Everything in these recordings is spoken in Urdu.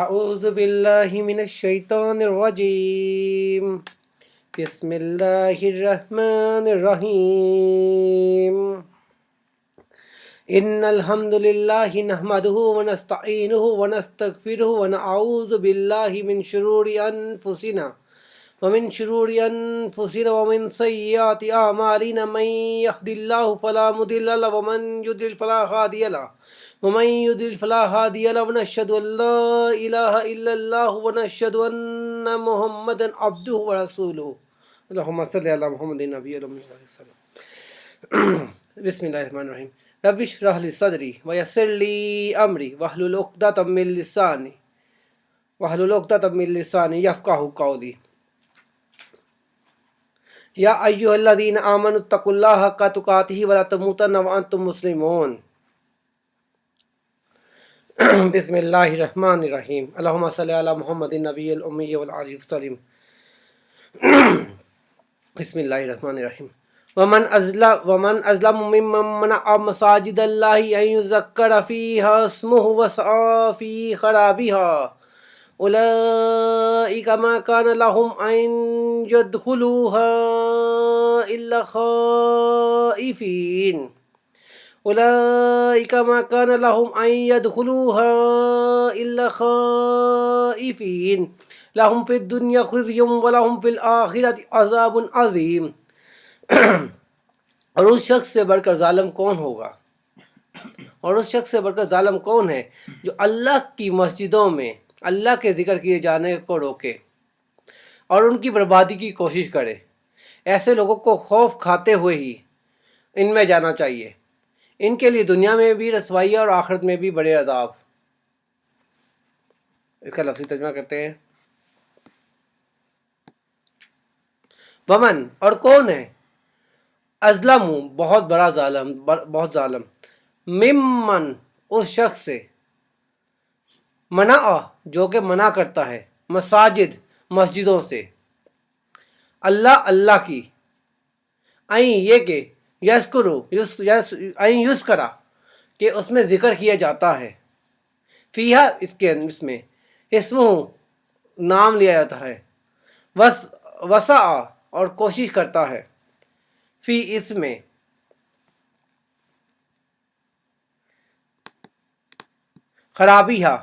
اعوذ باللہ من الشیطان الرجیم بسم اللہ الرحمن الرحیم ان الحمد للہ نحمده ونستعینه ونستغفره ونعوذ باللہ من شرور انفسنا ومن سیئات اعمالنا من يهد الله فلا مضل له ومن يضلل فلا هادي له ونشهد ان لا الہ الا اللہ ونشهد ان محمدا عبده ورسوله اللهم صل علی محمد نبی السلام بسم اللہ الرحمن الرحیم رب اشرح لی صدری ویسر لی امری واحلل عقدۃ من لسانی یفقہوا قولی یا ایھا الذین آمنوا اتقوا اللہ حق تقاتہ ولا تموتن وانتم مسلمون بسم اللہ الرحمن الرحیم اللہم صلی علی محمد النبی الامی والآلہ وسلم بسم اللہ الرحمن الرحیم ومن ازلم ممن منع مساجد اللہ ان یذکر فیہا اسمہ وسعی فی خرابها اولئک ما کان لهم ان يدخلوها الا خائفین أولئك ما كان لهم أن يدخلوها إلا خائفين لهم في الدنيا خزي ولهم في الآخرة عذاب عظيم اور اس شخص سے بڑھ کر ظالم کون ہوگا؟ اور اس شخص سے بڑھ کر ظالم کون ہے جو اللہ کی مسجدوں میں اللہ کے ذکر کیے جانے کو روکے اور ان کی بربادی کی کوشش کرے؟ ایسے لوگوں کو خوف کھاتے ہوئے ہی ان میں جانا چاہیے، ان کے لیے دنیا میں بھی رسوائی اور آخرت میں بھی بڑے عذاب۔ اس کا لفظی ترجمہ کرتے ہیں۔ ومن اور کون ہے، ازلم بہت بڑا ظالم، بہت ظالم، ممن اس شخص سے، منع جو کہ منع کرتا ہے، مساجد مسجدوں سے، اللہ کی، یہ کہ یذکرا کہ اس میں ذکر کیا جاتا ہے، فیہا اس میں اسمہ نام لیا جاتا ہے، وسع اور کوشش کرتا ہے، فی اس میں خرابیہا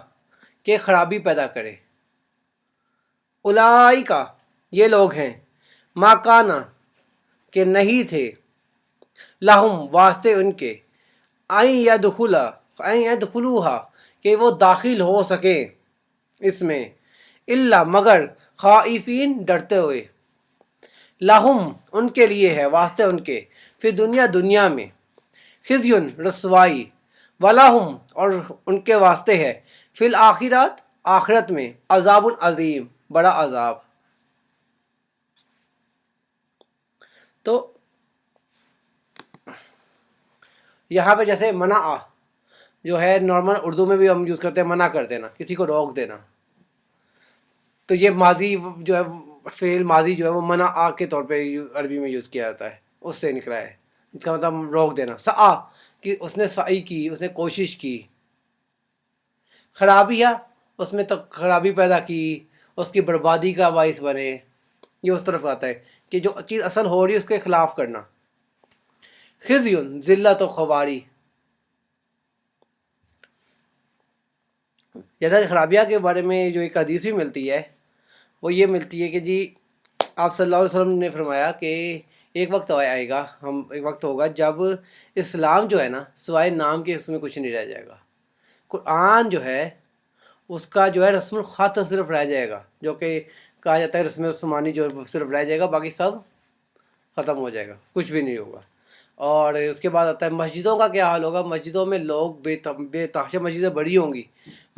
کہ خرابی پیدا کرے، اولئکا یہ لوگ ہیں، ما کانا کہ نہیں تھے، لہم واسطے ان کے، این یدخلوہا کہ وہ داخل ہو سکیں اس میں، الا مگر خائفین ڈرتے ہوئے، لہم ان کے لیے ہے، واسطے ان کے، فی دنیا میں، خزیٌ رسوائی، ولہم اور ان کے واسطے ہے، فی الآخرات آخرت میں، عذاب عظیم بڑا عذاب۔ تو یہاں پہ جیسے منع جو ہے نارمل اردو میں بھی ہم یوز کرتے ہیں، منع کر دینا، کسی کو روک دینا، تو یہ ماضی جو ہے، فعل ماضی جو ہے وہ منع کے طور پہ عربی میں یوز کیا جاتا ہے، اس سے نکلا ہے، اس کا مطلب روک دینا۔ سعی کہ اس نے سعی کی، اس نے کوشش کی، خرابیہ اس میں تو خرابی پیدا کی، اس کی بربادی کا باعث بنے، یہ اس طرف آتا ہے کہ جو چیز اصل ہو رہی ہے اس کے خلاف کرنا۔ خزی ذلت و خواری، جیسا کہ خرابیہ کے بارے میں جو ایک حدیث بھی ملتی ہے، وہ یہ ملتی ہے کہ جی آپ صلی اللہ علیہ وسلم نے فرمایا کہ ایک وقت آئے گا، ایک وقت ہوگا جب اسلام جو ہے نا سوائے نام کے اس میں کچھ نہیں رہ جائے گا، قرآن جو ہے اس کا جو ہے رسم الخط صرف رہ جائے گا، جو کہ کہا جاتا ہے رسم عثمانی جو صرف رہ جائے گا، باقی سب ختم ہو جائے گا، کچھ بھی نہیں ہوگا۔ اور اس کے بعد آتا ہے مسجدوں کا کیا حال ہوگا، مسجدوں میں لوگ بے تحاشا مسجدیں بڑی ہوں گی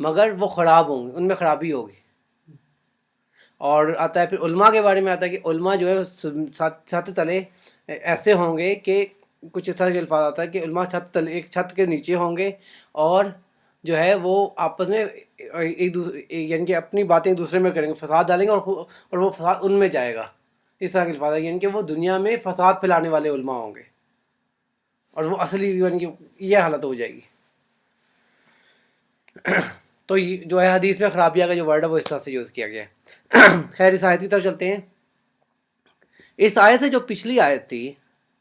مگر وہ خراب ہوں گی، ان میں خرابی ہوگی۔ اور آتا ہے پھر علماء کے بارے میں، آتا ہے کہ علماء جو ہے چھت تلے ایسے ہوں گے کہ کچھ اس طرح کے الفاظ آتا ہے کہ علماء چھت تلے ایک چھت کے نیچے ہوں گے، اور جو ہے وہ آپس میں ایک دوسرے یعنی کہ اپنی باتیں ایک دوسرے میں کریں گے، فساد ڈالیں گے، اور وہ فساد ان میں جائے گا، اس طرح کے الفاظ ہے، یعنی کہ وہ دنیا میں فساد پھیلانے والے علماء ہوں گے، اور وہ اصلی یعنی کہ یہ حالت ہو جائے گی۔ تو جو ہے حدیث میں خرابیہ کا جو ورڈ ہے وہ اس طرح سے یوز کیا گیا ہے۔ خیر اس آیت کی طرف چلتے ہیں۔ اس آیت سے جو پچھلی آیت تھی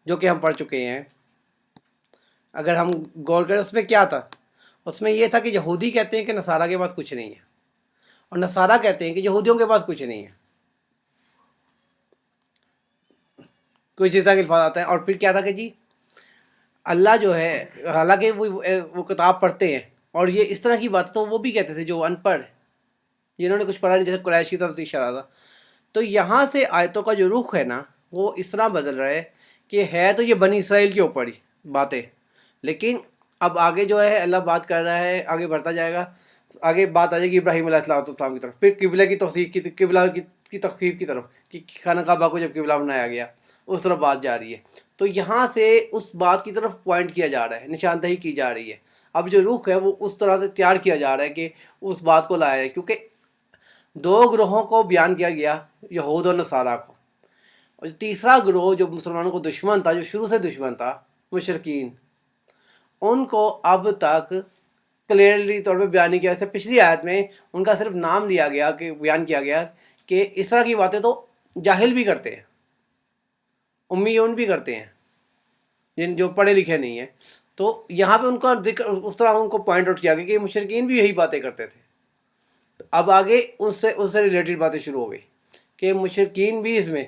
جو کہ ہم پڑھ چکے ہیں، اگر ہم غور کریں اس میں کیا تھا؟ اس میں یہ تھا کہ یہودی کہتے ہیں کہ نصارہ کے پاس کچھ نہیں ہے، اور نصارہ کہتے ہیں کہ یہودیوں کے پاس کچھ نہیں ہے، کوئی چیز کا الفاظ آتا ہے۔ اور پھر کیا تھا کہ جی اللہ جو ہے، حالانکہ وہ کتاب پڑھتے ہیں، اور یہ اس طرح کی بات تو وہ بھی کہتے تھے جو ان پڑھ، جنہوں نے کچھ پڑھا نہیں، جیسے قریش کی طرف سے اشارہ تھا۔ تو یہاں سے آیتوں کا جو رخ ہے نا وہ اس طرح بدل رہا ہے کہ ہے تو یہ بنی اسرائیل کے اوپر ہی باتیں، لیکن اب آگے جو ہے اللہ بات کر رہا ہے، آگے بڑھتا جائے گا، آگے بات آ جائے گی ابراہیم علیہ السلام کی طرف، پھر قبلہ کی توثیق کی، قبلہ کی تخفیف کی طرف، کہ خانہ کعبہ کو جب قبلہ بنایا گیا اس طرف بات جا رہی ہے۔ تو یہاں سے اس بات کی طرف پوائنٹ کیا جا رہا ہے، نشاندہی کی جا رہی ہے۔ اب جو رخ ہے وہ اس طرح سے تیار کیا جا رہا ہے کہ اس بات کو لایا ہے، کیونکہ دو گروہوں کو بیان کیا گیا، یہود اور نصارہ کو، اور تیسرا گروہ جو مسلمانوں کو دشمن تھا، جو شروع سے دشمن تھا، مشرکین، ان کو اب تک کلیئرلی طور پہ بیان نہیں کیا۔ جیسے پچھلی آیت میں ان کا صرف نام لیا گیا، کہ بیان کیا گیا کہ اس طرح کی باتیں تو جاہل بھی کرتے ہیں، امیون بھی کرتے ہیں، جن جو پڑھے لکھے نہیں ہیں۔ تو یہاں پہ ان کا ذکر اس طرح ان کو پوائنٹ آؤٹ کیا گیا کہ مشرکین بھی یہی باتیں کرتے تھے۔ اب آگے اس سے ریلیٹڈ باتیں شروع ہو گئی کہ مشرکین بھی اس میں۔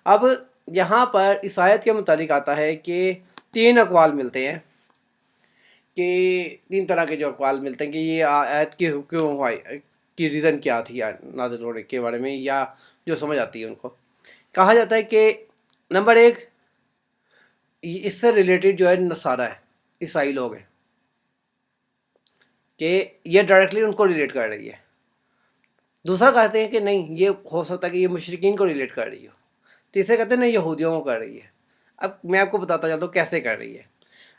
اب یہاں پر اس آیت کے متعلق آتا ہے کہ تین اقوال ملتے ہیں، کہ تین طرح کے جو اقوال ملتے ہیں کہ یہ آیت کی کیوں کی ریزن کیا تھی نازل ہونے کے بارے میں، یا جو سمجھ آتی ہے ان کو۔ کہا جاتا ہے کہ نمبر ایک، اس سے ریلیٹڈ جو ہے نصارہ ہے، عیسائی لوگ ہیں، کہ یہ ڈائریکٹلی ان کو ریلیٹ کر رہی ہے۔ دوسرا کہتے ہیں کہ نہیں، یہ ہو سکتا ہے کہ یہ مشرکین کو ریلیٹ کر رہی ہو۔ تیسرے کہتے ہیں نہیں، یہودیوں کو کر رہی ہے۔ اب میں آپ کو بتاتا چلتا ہوں کیسے کر رہی ہے۔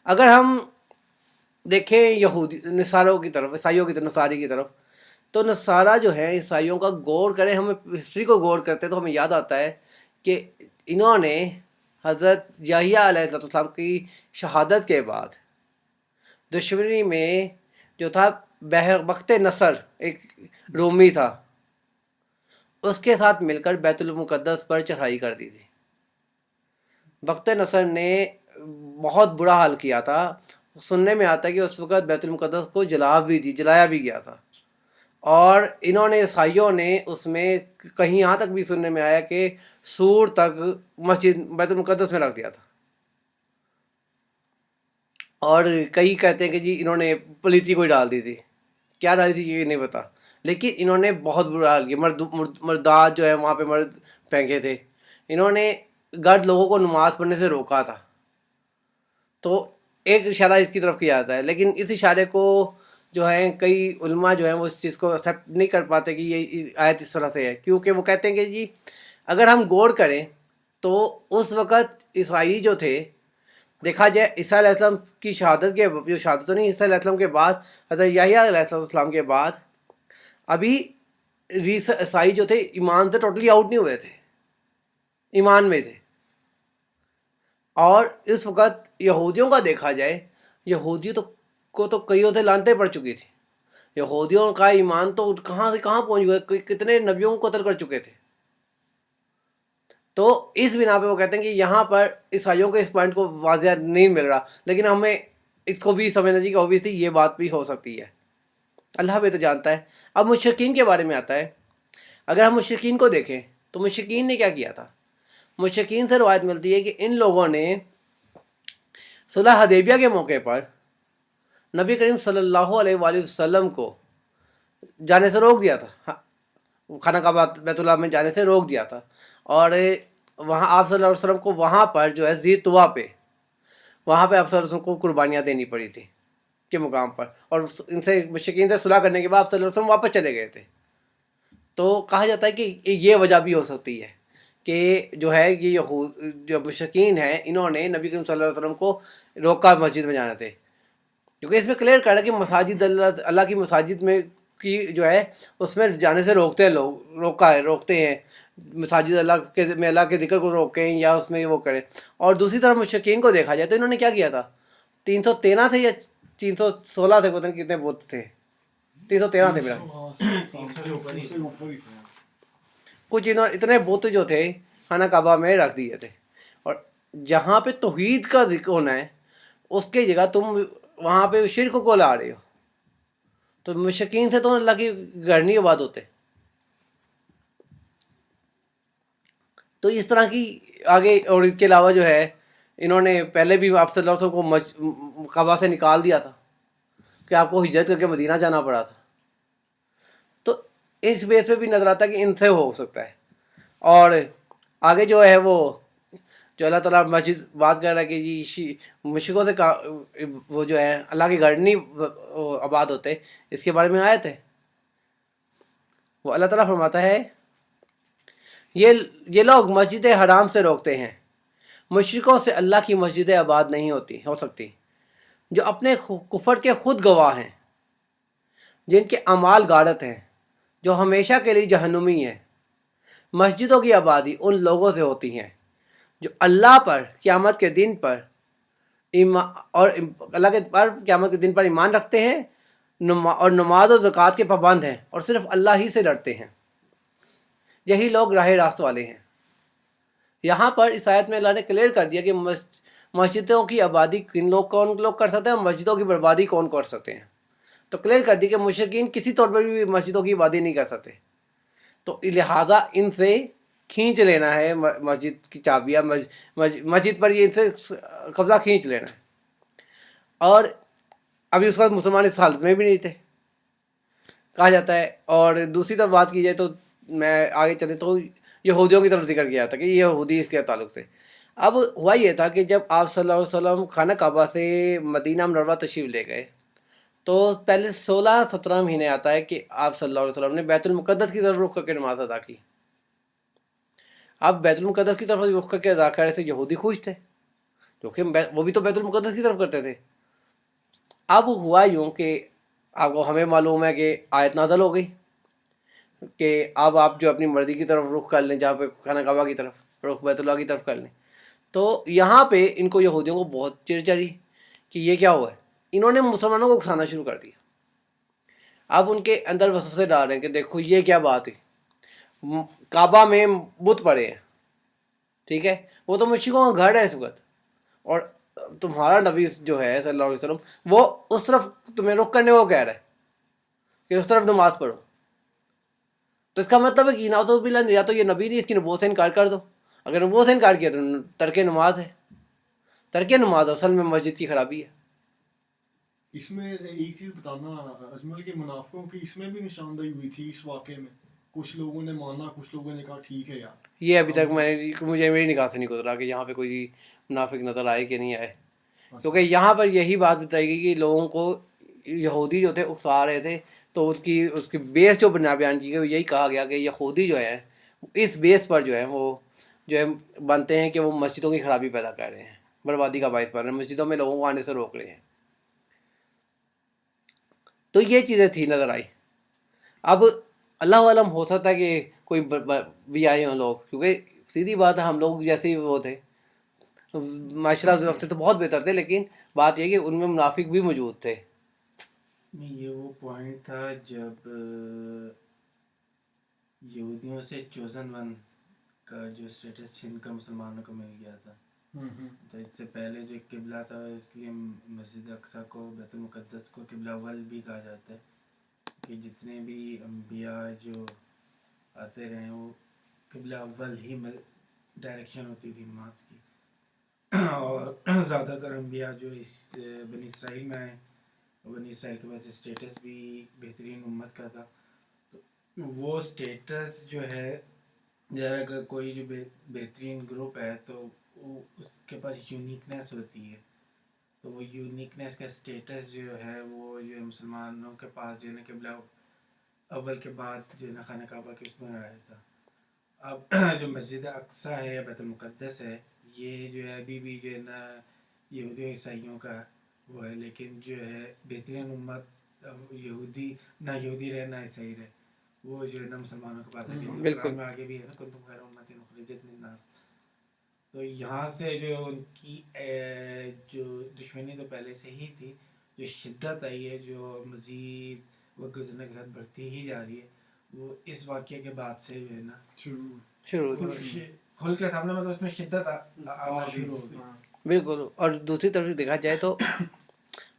اگر ہم دیکھیں یہودی نصاروں کی طرف، عیسائیوں کی طرف، نصاری کی طرف، تو نصارہ جو ہے عیسائیوں کا غور کریں، ہمیں ہسٹری کو غور کرتے تو ہمیں یاد آتا ہے کہ انہوں نے حضرت یحییٰ علیہ السلام کی شہادت کے بعد دشمنی میں جو تھا بخت نصر، ایک رومی تھا، اس کے ساتھ مل کر بیت المقدس پر چڑھائی کر دی تھی۔ بخت نصر نے بہت برا حال کیا تھا۔ سننے میں آتا ہے کہ اس وقت بیت المقدس کو جلایا بھی گیا تھا، اور انہوں نے عیسائیوں نے اس میں کہیں یہاں تک بھی سننے میں آیا کہ سور تک مسجد بیت المقدس میں رکھ دیا تھا، اور کئی کہتے ہیں کہ جی انہوں نے پلیتی کوئی ڈال دی تھی، کیا ڈالی تھی یہ نہیں پتا، لیکن انہوں نے بہت برا حال کیا۔ مردات جو ہے وہاں پہ مرد پھینکے تھے، انہوں نے گرد لوگوں کو نماز پڑھنے سے روکا تھا۔ تو ایک اشارہ اس کی طرف کیا جاتا ہے، لیکن اس اشارے کو جو ہے کئی علماء جو ہیں وہ اس چیز کو ایکسیپٹ نہیں کر پاتے کہ یہ آیت اس طرح سے ہے، کیونکہ وہ کہتے ہیں کہ جی اگر ہم غور کریں تو اس وقت عیسائی جو تھے، دیکھا جائے عیسیٰ علیہ السلام کی شہادت کے جو شہادت تو نہیں، عیسیٰ علیہ السلام کے بعد، حضرت یحییٰ علیہ السلام کے بعد ابھی عیسائی جو تھے ایمان سے ٹوٹلی آؤٹ نہیں ہوئے تھے، ایمان میں تھے۔ اور اس وقت یہودیوں کا دیکھا جائے، یہودیوں کو تو کئیوں سے لعنتیں پڑ چکی تھی، یہودیوں کا ایمان تو کہاں سے کہاں پہنچ گئے، کتنے نبیوں کو قتل کر چکے تھے۔ تو اس بنا پہ وہ کہتے ہیں کہ یہاں پر عیسائیوں کے اس پوائنٹ کو واضح نہیں مل رہا، لیکن ہمیں اس کو بھی سمجھنا چاہیے کہ اوبیسلی یہ بات بھی ہو سکتی ہے، اللہ بہتر جانتا ہے۔ اب مشرکین کے بارے میں آتا ہے۔ اگر ہم مشرکین کو دیکھیں تو مشرکین نے کیا کیا تھا؟ مشرکین سے روایت ملتی ہے کہ ان لوگوں نے صلح حدیبیہ کے موقع پر نبی کریم صلی اللہ علیہ وآلہ وسلم کو جانے سے روک دیا تھا، خانہ کعبہ بیت اللہ میں جانے سے روک دیا تھا، اور وہاں آپ صلی اللہ علیہ وسلم کو وہاں پر جو ہے ذی طوا پہ، وہاں پہ آپ صلی اللہ علیہ وسلم کو قربانیاں دینی پڑی تھی کے مقام پر، اور ان سے مشرکین سے صلح کرنے کے بعد آپ صلی اللہ علیہ وسلم واپس چلے گئے تھے۔ تو کہا جاتا ہے کہ یہ وجہ بھی ہو سکتی ہے کہ جو ہے یہ جو مشرکین ہیں انہوں نے نبی کریم صلی اللہ علیہ وسلم کو روکا مسجد میں جانے سے، کیونکہ اس میں کلیئر کر رہا ہے کہ مساجد اللہ کی مساجد میں کی جو ہے اس میں جانے سے روکتے ہیں لوگ، روکتے ہیں مساجد اللہ کے ذکر کو روکیں یا اس میں وہ کریں۔ اور دوسری طرف مشرکین کو دیکھا جائے تو انہوں نے کیا کیا تھا، 313 تھے یا 316 تھے، پتہ نہیں کتنے بت تھے، 313 تھے میرا. کچھ اتنے بت جو تھے خانہ کعبہ میں رکھ دیے تھے, اور جہاں پہ توحید کا ذکر ہونا ہے اس کی جگہ تم وہاں پہ شرک کو لا رہے ہو. تو مشرکین سے تو اللہ کی گھر نہیں آباد ہوتے. تو اس طرح کی آگے, اور اس کے علاوہ جو ہے انہوں نے پہلے بھی آپ صلی اللہ علیہ وسلم کو کعبہ سے نکال دیا تھا کہ آپ کو ہجرت کر کے مدینہ جانا پڑا تھا. تو اس بیس پہ بھی نظر آتا ہے کہ ان سے ہو سکتا ہے. اور آگے جو ہے وہ جو اللہ تعالیٰ مسجد بات کر رہا ہے کہ جی مشرکوں سے وہ جو ہے اللہ کے گھر نہیں آباد ہوتے, اس کے بارے میں آیت ہے. وہ اللہ تعالیٰ فرماتا ہے یہ لوگ مسجد حرام سے روکتے ہیں, مشرکوں سے اللہ کی مسجدیں آباد نہیں ہو سکتی, جو اپنے کفر کے خود گواہ ہیں, جن کے اعمال غارت ہیں, جو ہمیشہ کے لیے جہنمی ہیں. مسجدوں کی آبادی ان لوگوں سے ہوتی ہیں جو اللہ پر قیامت کے دن پر اور اللہ کے پر قیامت کے دن پر ایمان رکھتے ہیں, اور نماز و زکوٰۃ کے پابند ہیں, اور صرف اللہ ہی سے ڈرتے ہیں. یہی لوگ راہ راست والے ہیں. یہاں پر اس آیت میں اللہ نے کلیئر کر دیا کہ مسجدوں کی آبادی کون لوگ کر سکتے ہیں, اور مسجدوں کی بربادی کون کر سکتے ہیں. تو کلیئر کر دی کہ مشرکین کسی طور پر بھی مسجدوں کی آبادی نہیں کر سکتے. تو لہٰذا ان سے کھینچ لینا ہے مسجد کی چابیاں, مسجد پر یہ ان سے قبضہ کھینچ لینا ہے. اور ابھی اس وقت مسلمان اس حالت میں بھی نہیں تھے کہا جاتا ہے. اور دوسری طرف بات کی جائے تو میں آگے چلے تو یہودیوں کی طرف ذکر کیا تھا کہ یہ یہودی اس کے تعلق سے. اب ہوا یہ تھا کہ جب آپ صلی اللہ علیہ وسلم خانہ کعبہ سے مدینہ منورہ تشریف لے گئے تو پہلے 16-17 مہینے آتا ہے کہ آپ صلی اللہ علیہ وسلم نے بیت المقدس کی طرف رخ کر کے نماز ادا کی. اب بیت المقدس کی طرف رخ کر کے ادا کرنے سے یہودی خوش تھے, کیونکہ وہ بھی تو بیت المقدس کی طرف کرتے تھے. اب ہوا یوں کہ آپ کو ہمیں معلوم ہے کہ آیت نازل ہو گئی کہ اب آپ جو اپنی مرضی کی طرف رخ کر لیں, جہاں پہ خانہ کعبہ کی طرف رخ بیت اللہ کی طرف کر لیں. تو یہاں پہ ان کو یہودیوں کو بہت چڑ چڑھی کہ یہ کیا ہوا ہے. انہوں نے مسلمانوں کو اکسانا شروع کر دیا. اب ان کے اندر وسوسے ڈال رہے ہیں کہ دیکھو یہ کیا بات ہے, کعبہ میں بت پڑے ہیں, ٹھیک ہے, وہ تو مشرکوں کا گھر ہے اس وقت, اور تمہارا نبی جو ہے صلی اللہ علیہ وسلم وہ اس طرف تمہیں رخ کرنے کو کہہ رہا ہے کہ اس طرف نماز پڑھو. تو اس کا مطلب ہے کہ یا تو یہ نبی نہیں, اس کی نبوت سے انکار کر دو. اگر نبوت سے انکار کیا تو ترک نماز ہے. ترک نماز اصل میں مسجد کی خرابی ہے. اس میں ایک چیز بتانا اجمل کے منافقوں کی اس میں بھی نشاندہی ہوئی تھی اس واقعے میں. کچھ لوگوں نے مانا, کچھ لوگوں نے کہا ٹھیک ہے یار. یہ ابھی تک مجھے میری نگاہ سے نہیں گزرا کہ یہاں پہ کوئی منافق نظر آئے کہ نہیں آئے, کیونکہ یہاں پر یہی بات بتائی گئی کہ لوگوں کو یہودی جو تھے اکسا رہے تھے. تو اس کی بیس جو بیان کی گئی یہی کہا گیا کہ یہودی جو ہے اس بیس پر جو ہے وہ جو ہے بنتے ہیں کہ وہ مسجدوں کی خرابی پیدا کر رہے ہیں, بربادی کا باعث بن رہے ہیں, مسجدوں میں لوگوں کو آنے سے روک رہے ہیں. تو یہ چیزیں تھی نظر آئی. اب اللہ عالم ہو سکتا ہے کہ کوئی بھی آئے ہوں لوگ, کیونکہ سیدھی بات ہے ہم لوگ جیسے وہ تھے معاشرہ اس وقت تو بہت بہتر تھے, لیکن بات یہ کہ ان میں منافق بھی موجود تھے. یہ وہ پوائنٹ تھا جب یہودیوں سے چوزن ون کا جو اسٹیٹس چھن کر مسلمانوں کو مل گیا تھا. تو اس سے پہلے جو قبلہ تھا, اس لیے مسجد اقصیٰ کو بیت المقدس کو قبلہ اول بھی کہا جاتا ہے کہ جتنے بھی انبیاء جو آتے رہے وہ قبلہ اول ہی ڈائریکشن ہوتی تھی نماز کی. اور زیادہ تر انبیاء جو اس بنی اسرائیل میں آئے, بنی اسرائیل کے پاس اسٹیٹس بھی بہترین امت کا تھا. تو وہ اسٹیٹس جو ہے ذرا اگر کوئی جو بہترین گروپ ہے تو اس کے پاس یونیکنیس ہوتی ہے. تو وہ یونیکنیس کا اسٹیٹس جو ہے وہ جو مسلمانوں کے پاس جو ہے نا قبلہ اول کے بعد جو ہے نا خانہ کعبہ کے اس میں رہا تھا. اب جو مسجد اقصیٰ ہے یا بیت المقدس ہے, یہ جو ہے ابھی بھی جو ہے نا یہودیوں عیسائیوں کا وہ ہے, لیکن جو ہے بہترین امت یہودی نہ یہودی رہے نہ عیسائی رہے, وہ جو ہے نا مسلمانوں کے پاس ہے. قرآن میں آگے بھی ہے نا کنتم خیر امت اخرجت للناس. تو یہاں سے جو ان کی جو دشمنی تو پہلے سے ہی تھی, جو شدت آئی ہے, جو مزید وہ گزرنے کے ساتھ بڑھتی ہی جا رہی ہے. وہ اس واقعے کے بعد سے جو ہے نا شروع ہوتی ہے. کھل کے سامنے مطلب اس میں شدت آنا شروع ہو گئی. بالکل. اور دوسری طرف دیکھا جائے تو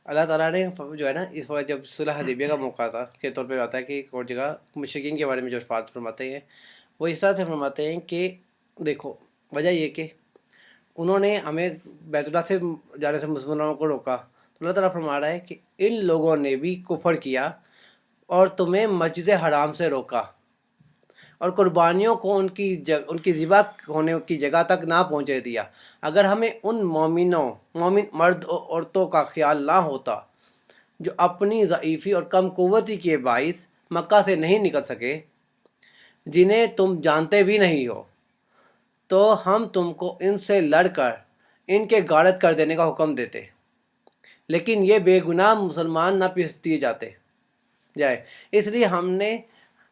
اللہ تعالیٰ نے جو ہے نا اس وقت جب صلح حدیبیہ کا موقع تھا کے طور پہ آتا ہے کہ ایک اور جگہ مشرکین کے بارے میں جو بات فرماتے ہیں وہ اس طرح سے فرماتے ہیں کہ دیکھو وجہ یہ کہ انہوں نے ہمیں بیت اللہ سے جانے سے مسلمانوں کو روکا، تو اللہ تعالیٰ فرما رہا ہے کہ ان لوگوں نے بھی کفر کیا اور تمہیں مسجد حرام سے روکا اور قربانیوں کو ان کی ذبح ہونے کی جگہ تک نہ پہنچے دیا. اگر ہمیں ان مومن مرد اور عورتوں کا خیال نہ ہوتا جو اپنی ضعیفی اور کم قوتی کے باعث مکہ سے نہیں نکل سکے، جنہیں تم جانتے بھی نہیں ہو، تو ہم تم کو ان سے لڑ کر ان کے غارت کر دینے کا حکم دیتے، لیکن یہ بے گناہ مسلمان نہ پیس دیے جائے، اس لیے ہم نے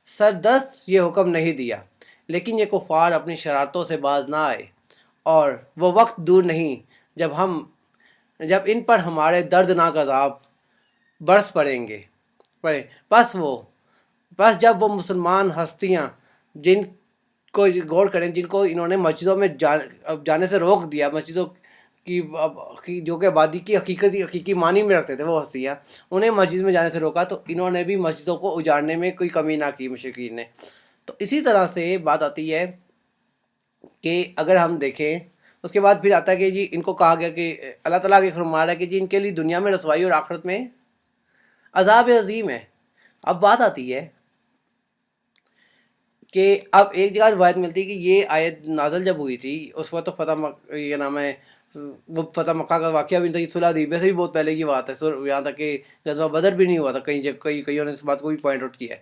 سردست یہ حکم نہیں دیا. لیکن یہ کفار اپنی شرارتوں سے باز نہ آئے، اور وہ وقت دور نہیں جب ان پر ہمارے دردناک عذاب برس پڑے. بس جب وہ مسلمان ہستیاں جن کو غور کریں، جن کو انہوں نے مسجدوں میں جانے سے روک دیا، مسجدوں کی جو کہ آبادی کی حقیقی معنی میں رکھتے تھے وہ ہستیاں، انہیں مسجد میں جانے سے روکا، تو انہوں نے بھی مسجدوں کو اجاڑنے میں کوئی کمی نہ کی مشرکین نے. تو اسی طرح سے بات آتی ہے کہ اگر ہم دیکھیں اس کے بعد پھر آتا ہے کہ جی ان کو کہا گیا کہ اللہ تعالیٰ کے فرما رہا ہے کہ جی ان کے لیے دنیا میں رسوائی اور آخرت میں عذاب عظیم ہے. اب بات آتی ہے کہ اب ایک جگہ روایت ملتی ہے کہ یہ آیت نازل جب ہوئی تھی اس وقت تو یہ نام ہے وہ فتح مکہ کا واقعہ بھی نہیں تھا، صلح حدیبیہ سے بھی بہت پہلے کی بات ہے، یہاں تک کہ غزوہ بدر بھی نہیں ہوا تھا. کئیوں نے اس بات کو بھی پوائنٹ آؤٹ کیا ہے.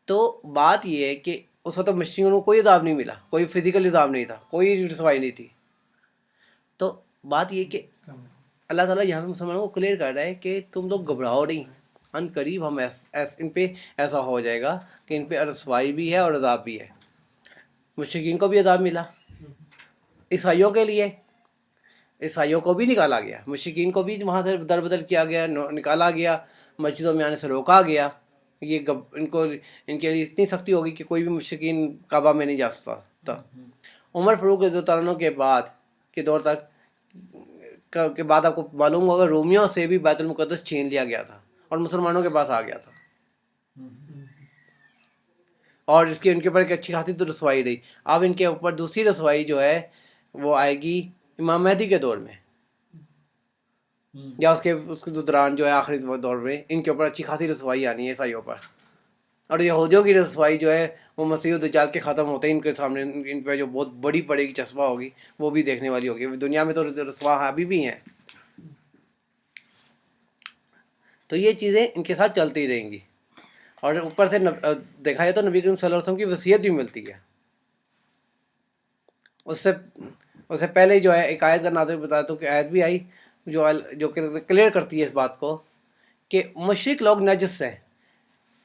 تو بات یہ ہے کہ اس وقت مشرکین کو کوئی عذاب نہیں ملا، کوئی فزیکل عذاب نہیں تھا، کوئی رسوائی نہیں تھی. تو بات یہ کہ اللہ تعالیٰ یہاں پہ مسلمانوں کو کلیئر کر رہا ہے کہ تم لوگ گھبراؤ نہیں، ان قریب ہم ان پہ ایسا ہو جائے گا کہ ان پہ رسوائی بھی ہے اور عذاب بھی ہے. مشرکین کو بھی عذاب ملا، عیسائیوں کے لیے عیسائیوں کو بھی نکالا گیا، مشرکین کو بھی وہاں سے در بدل کیا گیا، نکالا گیا، مسجدوں میں آنے سے روکا گیا. ان کے لیے اتنی سختی ہوگی کہ کوئی بھی مشرکین کعبہ میں نہیں جا سکتا تھا. عمر فاروق رضی اللہ عنہ کے بعد کے دور تک کے بعد آپ کو معلوم ہوگا رومیوں سے بھی بیت المقدس چھین لیا گیا تھا اور مسلمانوں کے پاس آ گیا تھا، اور ان کے اوپر ایک اچھی خاصی تو رسوائی رہی. اب ان کے اوپر دوسری رسوائی جو ہے وہ آئے گی امام مہدی کے دور میں، یا اس کے دوران جو ہے آخری دور میں ان کے اوپر اچھی خاصی رسوائی آنی ہے عیسائیوں پر. اور یہودیوں کی رسوائی جو ہے وہ مسیح الدجال کے ختم ہوتے ہیں ان کے سامنے ان پہ جو بہت بڑی پڑے گی چسپاں ہوگی وہ بھی دیکھنے والی ہوگی. دنیا میں تو رسوا ابھی بھی ہیں. تو یہ چیزیں ان کے ساتھ چلتی رہیں گی. اور اوپر سے دیکھا جائے تو نبی کریم صلی اللہ علیہ وسلم کی وصیت بھی ملتی ہے. اس سے پہلے جو ہے ایک آیت کا نازل بتایا تو کہ آیت بھی آئی جو کلیئر کرتی ہے اس بات کو کہ مشرک لوگ نجس ہیں،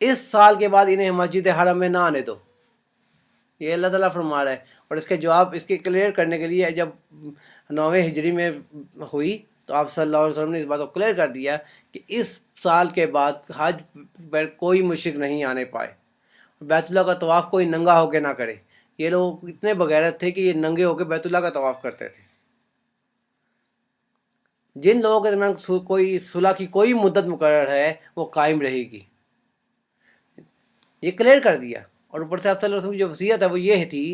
اس سال کے بعد انہیں مسجد حرم میں نہ آنے دو. یہ اللہ تعالیٰ فرما رہا ہے. اور اس کے جواب اس کے کلیئر کرنے کے لیے جب 9ویں ہجری میں ہوئی تو آپ صلی اللہ علیہ وسلم نے اس بات کو کلیئر کر دیا کہ اس سال کے بعد حج پر کوئی مشرک نہیں آنے پائے، بیت اللہ کا طواف کوئی ننگا ہو کے نہ کرے. یہ لوگ اتنے بغیرت تھے کہ یہ ننگے ہو کے بیت اللہ کا طواف کرتے تھے. جن لوگوں کے درمیان کوئی صلح کی کوئی مدت مقرر ہے وہ قائم رہے گی، یہ کلیئر کر دیا. اور اوپر سے آپ صلی اللہ علیہ وسلم کی جو وصیت ہے وہ یہ تھی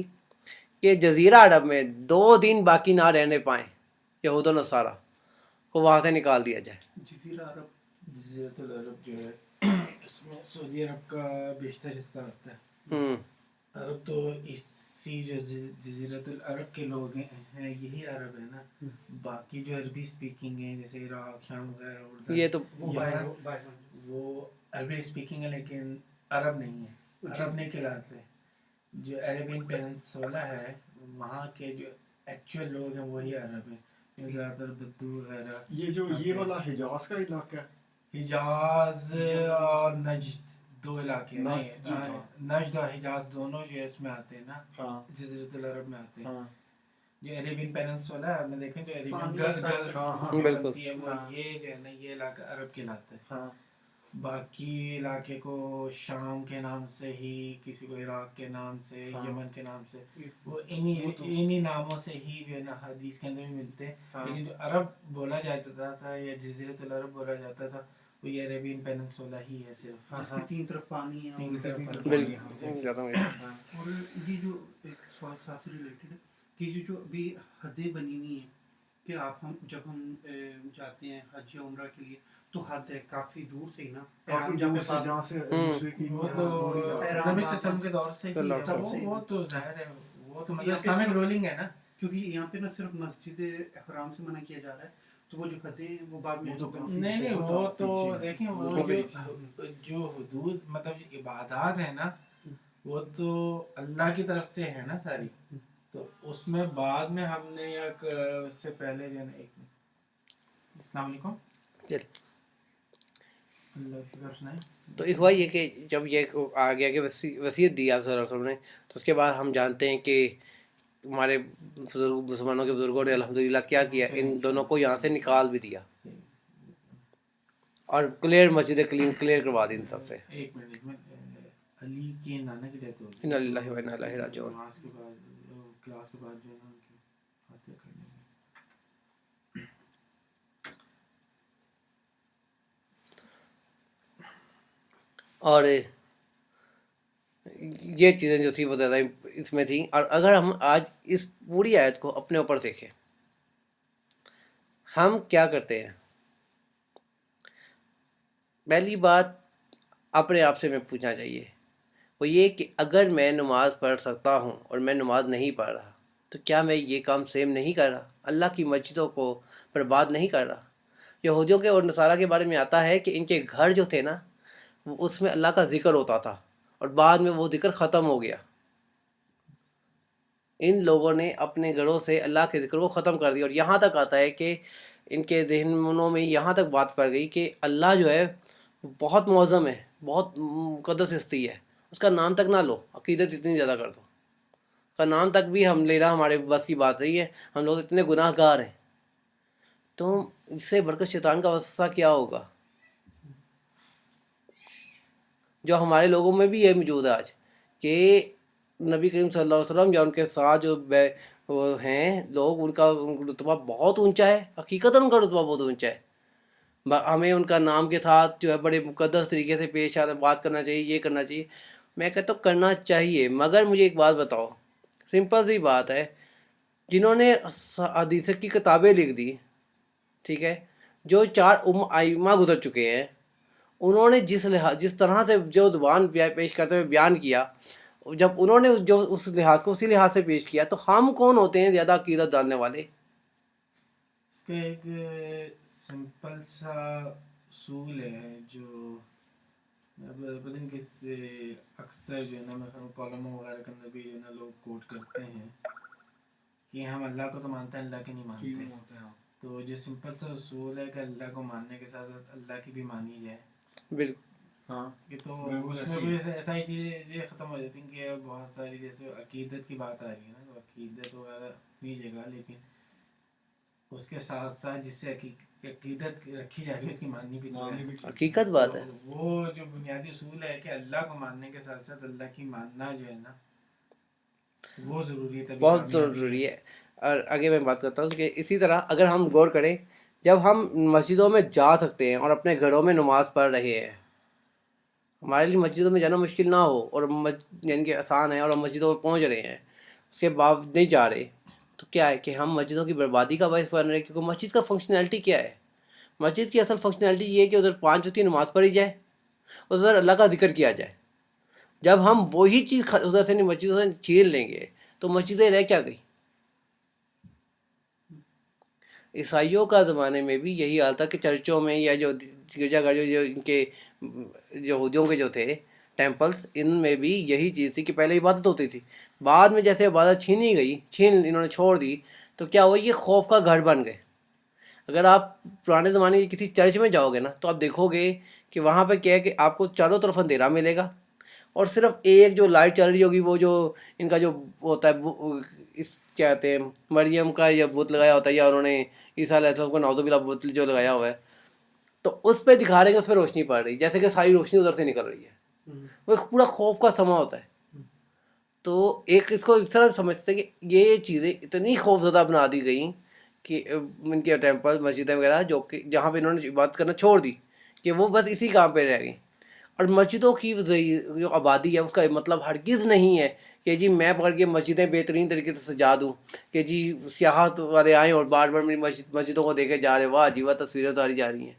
کہ جزیرہ عرب میں 2 دن باقی نہ رہنے پائیں یہود و نصارہ کو وہاں سے نکال دیا جائے. جزیرۃ العرب جو ہے اس میں سعودی عرب کا بیشتر حصہ آتا ہے. عرب تو اسی جو جزیرۃ العرب کے لوگ ہیں یہی عرب ہے نا. باقی جو عربی اسپیکنگ ہیں جیسے عراق شام وغیرہ یہ تو وہ عربی اسپیکنگ ہے لیکن عرب نہیں ہے، عرب نہیں کہلاتے. جو عربین پیننسولا ہے وہاں کے جو ایکچوئل لوگ ہیں وہی عرب ہیں، زیادہ تر بدو وغیرہ. یہ والا حجاز کا علاقہ ہے، حجاز اور نجد 2 علاقے ہیں. نجد اور حجاز دونوں جو اس میں آتے ہیں نا، جزیرۃ العرب میں آتے ہیں. جو عربین پیننسولا ہے، آپ نے دیکھیں جو عربین گلف بنتی ہے وہ یہ جو ہے نا یہ علاقہ عرب کہلاتا ہے. باقی علاقے کو شام کے نام سے ہی، کسی کو عراق کے نام سے، یمن کے نام سے، وہ انہی ناموں سے ہی جو ہے نا حدیث کے اندر بھی ملتے ہیں. لیکن جو عرب بولا جاتا تھا یا جزیرۃ العرب بولا جاتا تھا وہ یہ عربین پیننسولا ہی ہے صرف. اس کی تین طرف پانی ہے. تین طرف بالکل. اور یہ جو ایک سوال صاحب سے ریلیٹڈ ہے کہ جو ابھی حدیں بنی ہوئی ہیں کہ ہم جب ہم جاتے ہیں حج یا عمرہ کے لیے تو حد ہے کافی دور سے ہی نا، کافی دور سے جہاں سے دوسرے کی وہ تو نبی صلی اللہ علیہ وسلم کے دور سے ہی ہے. وہ تو ظاہر ہے، وہ تو مطلب اسلامک رولنگ ہے نا. کیونکہ یہاں پہ نا صرف مسجد حرام سے منع کیا جا رہا ہے، تو وہ جو خطے ہیں وہ بعد میں نہیں وہ تو دیکھیں وہ جو حدود مطلب عبادات ہے نا وہ تو اللہ کی طرف سے ہے نا ساری. تو اس میں بعد میں ہم نے ایک اس سے پہلے جو ہے نا ایک السلام علیکم اللہ کی طرف سنائیں. تو ایک ہوا یہ کہ جب یہ آ گیا کہ وصیت دی آپ صلی اللہ علیہ وسلم نے، تو اس کے بعد ہم جانتے ہیں کہ ہمارے مسلمانوں کے بزرگوں نے الحمدللہ کیا کیا، ان دونوں کو یہاں سے نکال بھی دیا اور کلیئر مسجد کلیئر کروا دی ان سب سے. ایک منٹ، علی کے نانا کی ڈیتھ ہو انا للہ و انا الیہ راجعون. نماز کے بعد کلاس کے بعد جو ہے نا ان کی فاتحہ کرنے میں. اور یہ چیزیں جو تھی وہ زیادہ اس میں تھیں. اور اگر ہم آج اس پوری آیت کو اپنے اوپر دیکھیں، ہم کیا کرتے ہیں؟ پہلی بات اپنے آپ سے میں پوچھنا چاہیے وہ یہ کہ اگر میں نماز پڑھ سکتا ہوں اور میں نماز نہیں پڑھ رہا تو کیا میں یہ کام سیم نہیں کر رہا؟ اللہ کی مسجدوں کو برباد نہیں کر رہا؟ یہودیوں کے اور نصارہ کے بارے میں آتا ہے کہ ان کے گھر جو تھے نا اس میں اللہ کا ذکر ہوتا تھا اور بعد میں وہ ذکر ختم ہو گیا. ان لوگوں نے اپنے گھروں سے اللہ کے ذکر کو ختم کر دیا. اور یہاں تک آتا ہے کہ ان کے ذہنوں میں یہاں تک بات پڑ گئی کہ اللہ جو ہے بہت معظم ہے، بہت مقدس ہستی ہے، اس کا نام تک نہ لو، عقیدت اتنی زیادہ کر دو، اس کا نام تک بھی ہم لینا ہمارے بس کی بات نہیں ہے، ہم لوگ اتنے گناہ گار ہیں. تو اس سے بڑھ کر شیطان کا وسوسہ کیا ہوگا جو ہمارے لوگوں میں بھی یہ موجود ہے آج کہ نبی کریم صلی اللہ علیہ وسلم یا ان کے ساتھ جو وہ ہیں لوگ، ان کا رتبہ بہت اونچا ہے، حقیقتاً ان کا رتبہ بہت اونچا ہے. ہمیں ان کا نام کے ساتھ جو ہے بڑے مقدس طریقے سے پیش آنا، بات کرنا چاہیے، یہ کرنا چاہیے. میں کہتا ہوں کرنا چاہیے، مگر مجھے ایک بات بتاؤ، سمپل سی بات ہے، جنہوں نے حدیث کی کتابیں لکھ دی، ٹھیک ہے، جو 4 ائمہ گزر چکے ہیں، انہوں نے جس طرح سے جو زبان پیش کرتے ہوئے بیان کیا، جب انہوں نے جو اس لحاظ کو اسی لحاظ سے پیش کیا، تو ہم کون ہوتے ہیں زیادہ عقیدت ڈالنے والے؟ اس کا ایک سمپل سا اصول ہے جو پتہ نہیں کس اکثر جو ہے نا میں کالموں وغیرہ کے اندر بھی جو ہے نا لوگ کوٹ کرتے ہیں کہ ہم اللہ کو تو مانتے ہیں، اللہ کی نہیں مانتے. تو جو سمپل سا اصول ہے کہ اللہ کو ماننے کے ساتھ ساتھ اللہ کی بھی مانی جائے. بالکل. ہاں کہ تو اس میں بھی ایسا ہی چیزیں ختم ہو جاتی ہیں کہ بہت ساری جیسے عقیدت کی بات آ رہی ہے نا، تو عقیدت وغیرہ اپنی جگہ، لیکن اس کے ساتھ ساتھ جس سے عقیدت رکھی جا رہی ہے اس کی ماننی بھی حقیقت بات ہے. وہ جو بنیادی اصول ہے کہ اللہ کو ماننے کے ساتھ ساتھ اللہ کی ماننا جو ہے نا وہ ضروری ہے، بہت ضروری ہے. اور آگے میں بات کرتا ہوں کہ اسی طرح اگر ہم غور کریں، جب ہم مسجدوں میں جا سکتے ہیں اور اپنے گھروں میں نماز پڑھ رہے ہیں، ہمارے لیے مسجدوں میں جانا مشکل نہ ہو اور یعنی کہ آسان ہے اور ہم مسجدوں میں پہنچ رہے ہیں، اس کے باوجود نہیں جا رہے، تو کیا ہے کہ ہم مسجدوں کی بربادی کا باعث بن رہے ہیں. کیونکہ مسجد کا فنکشنالٹی کیا ہے؟ مسجد کی اصل فنکشنالٹی یہ ہے کہ ادھر 5 وقت کی نماز پڑھی جائے، ادھر اللہ کا ذکر کیا جائے. جب ہم وہی چیز ادھر سے مسجدوں سے چھین لیں گے تو مسجدیں رہ کیا گئی؟ عیسائیوں کا زمانے میں بھی یہی حال تھا کہ چرچوں میں یا جو گرجا گھر جو ان کے یہودیوں کے جو تھے ٹیمپلز، ان میں بھی یہی چیز تھی کہ پہلے عبادت ہوتی تھی، بعد میں جیسے عبادت چھینی گئی، انہوں نے چھوڑ دی، تو کیا ہوا؟ یہ خوف کا گھر بن گئے. اگر آپ پرانے زمانے کی کسی چرچ میں جاؤ گے نا تو آپ دیکھو گے کہ وہاں پہ کیا ہے کہ آپ کو چاروں طرف اندھیرا ملے گا اور صرف ایک جو لائٹ چل رہی ہوگی وہ جو ان کا جو ہوتا ہے اس کیا کہتے ہیں مریم کا یا بت لگایا ہوتا ہے، یا انہوں نے عیسیٰ علیہ السلام کو نعوذ باللہ بت جو لگایا ہوا ہے، تو اس پہ دکھا رہے ہیں کہ اس پہ روشنی پڑ رہی ہے، جیسے کہ ساری روشنی ادھر سے نکل رہی ہے. وہ ایک پورا خوف کا سما ہوتا ہے. تو ایک اس کو اس طرح سمجھتے ہیں کہ یہ چیزیں اتنی خوف زدہ بنا دی گئیں کہ ان کے ٹیمپل مسجدیں وغیرہ جو کہ جہاں پہ انہوں نے عبادت کرنا چھوڑ دی کہ وہ بس اسی کام پہ رہ گئی. اور مسجدوں کی جو آبادی ہے اس کا مطلب ہرگز نہیں ہے کہ جی میں پکڑ کے مسجدیں بہترین طریقے سے سجا دوں کہ جی سیاحت والے آئیں اور بار بار میری مسجدوں کو دیکھے جا رہے، واہ جی واہ تصویریں اتاری جا رہی ہیں.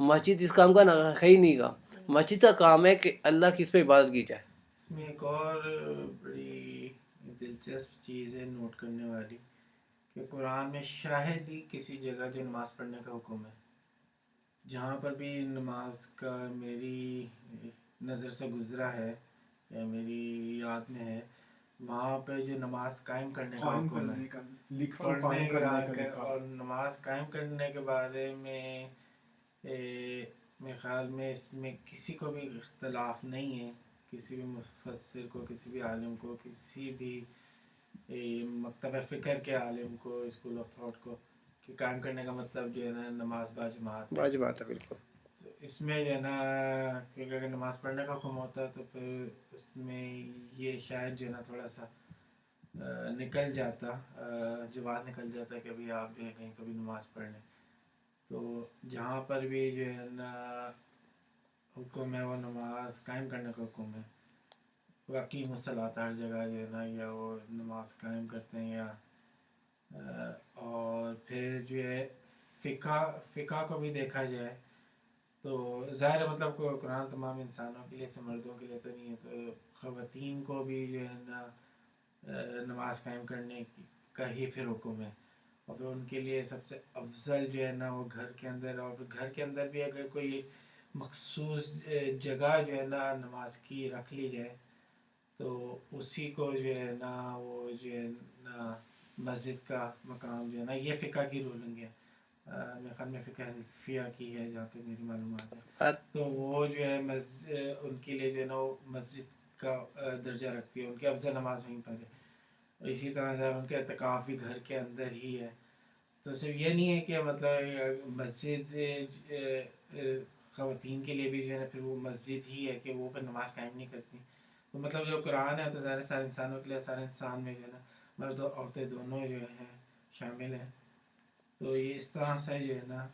مسجد اس کام کا ہے ہی نہیں. کا مسجد کا کام ہے کہ اللہ کی اس پہ عبادت کی جائے. اس میں ایک اور بڑی دلچسپ چیز ہے نوٹ کرنے والی کہ قرآن میں شاہد ہی کسی جگہ جو نماز پڑھنے کا حکم ہے، جہاں پر بھی نماز کا میری نظر سے گزرا ہے یا میری یاد میں ہے، وہاں پہ جو نماز قائم کرنے کا قائم حکم کرنے ہے، کا لکھا، پڑھنے قائم کرنے کا کا لکھا. اور نماز قائم کرنے کے بارے میں میرے خیال میں اس میں کسی کو بھی اختلاف نہیں ہے، کسی بھی مفسر کو، کسی بھی عالم کو، کسی بھی مکتبہ فکر کے عالم کو، اسکول آف تھاٹ کو، کہ قائم کرنے کا مطلب جو ہے نا نماز با جماعت ہے. واجب بات ہے بالکل. تو اس میں جو ہے نا کیونکہ اگر نماز پڑھنے کا حکم ہوتا ہے تو پھر اس میں یہ شاید جو ہے نا تھوڑا سا نکل جاتا، جواز نکل جاتا کہ ابھی آپ جو ہے کہیں کبھی نماز پڑھ لیں. تو جہاں پر بھی جو ہے نا حکم ہے وہ نماز قائم کرنے کا حکم ہے. واقعی مصلاۃ ہر جگہ جو ہے نا یا وہ نماز قائم کرتے ہیں یا اور پھر جو ہے فقہ کو بھی دیکھا جائے تو ظاہر ہے مطلب قرآن تمام انسانوں کے لیے سے مردوں کے لیے تو نہیں ہے، تو خواتین کو بھی جو ہے نا نماز قائم کرنے کا ہی پھر حکم ہے. اور پھر ان کے لیے سب سے افضل جو ہے نا وہ گھر کے اندر، اور گھر کے اندر بھی اگر کوئی مخصوص جگہ جو ہے نا نماز کی رکھ لی جائے تو اسی کو جو ہے نا وہ جو ہے نا مسجد کا مقام جو ہے نا، یہ فقہ کی رولنگ ہے. میرے خیال میں فقہ حنفیہ کی ہے جہاں تک میری معلومات ہے. تو وہ جو ہے ان کے لیے جو ہے نا وہ مسجد کا درجہ رکھتی ہے، ان کی افضل نماز وہیں پر ہے. اسی طرح سے ان کے اعتکاف بھی گھر کے اندر ہی ہے. تو صرف یہ نہیں ہے کہ مطلب مسجد خواتین کے لیے بھی جو ہے نا پھر وہ مسجد ہی ہے کہ وہ پھر نماز قائم نہیں کرتی. تو مطلب جو قرآن ہے تو ظاہر سارے انسانوں کے لیے، سارے انسان میں جو ہے نا مرد و عورتیں دونوں جو ہیں شامل ہیں. تو یہ اس طرح سے جو ہے نا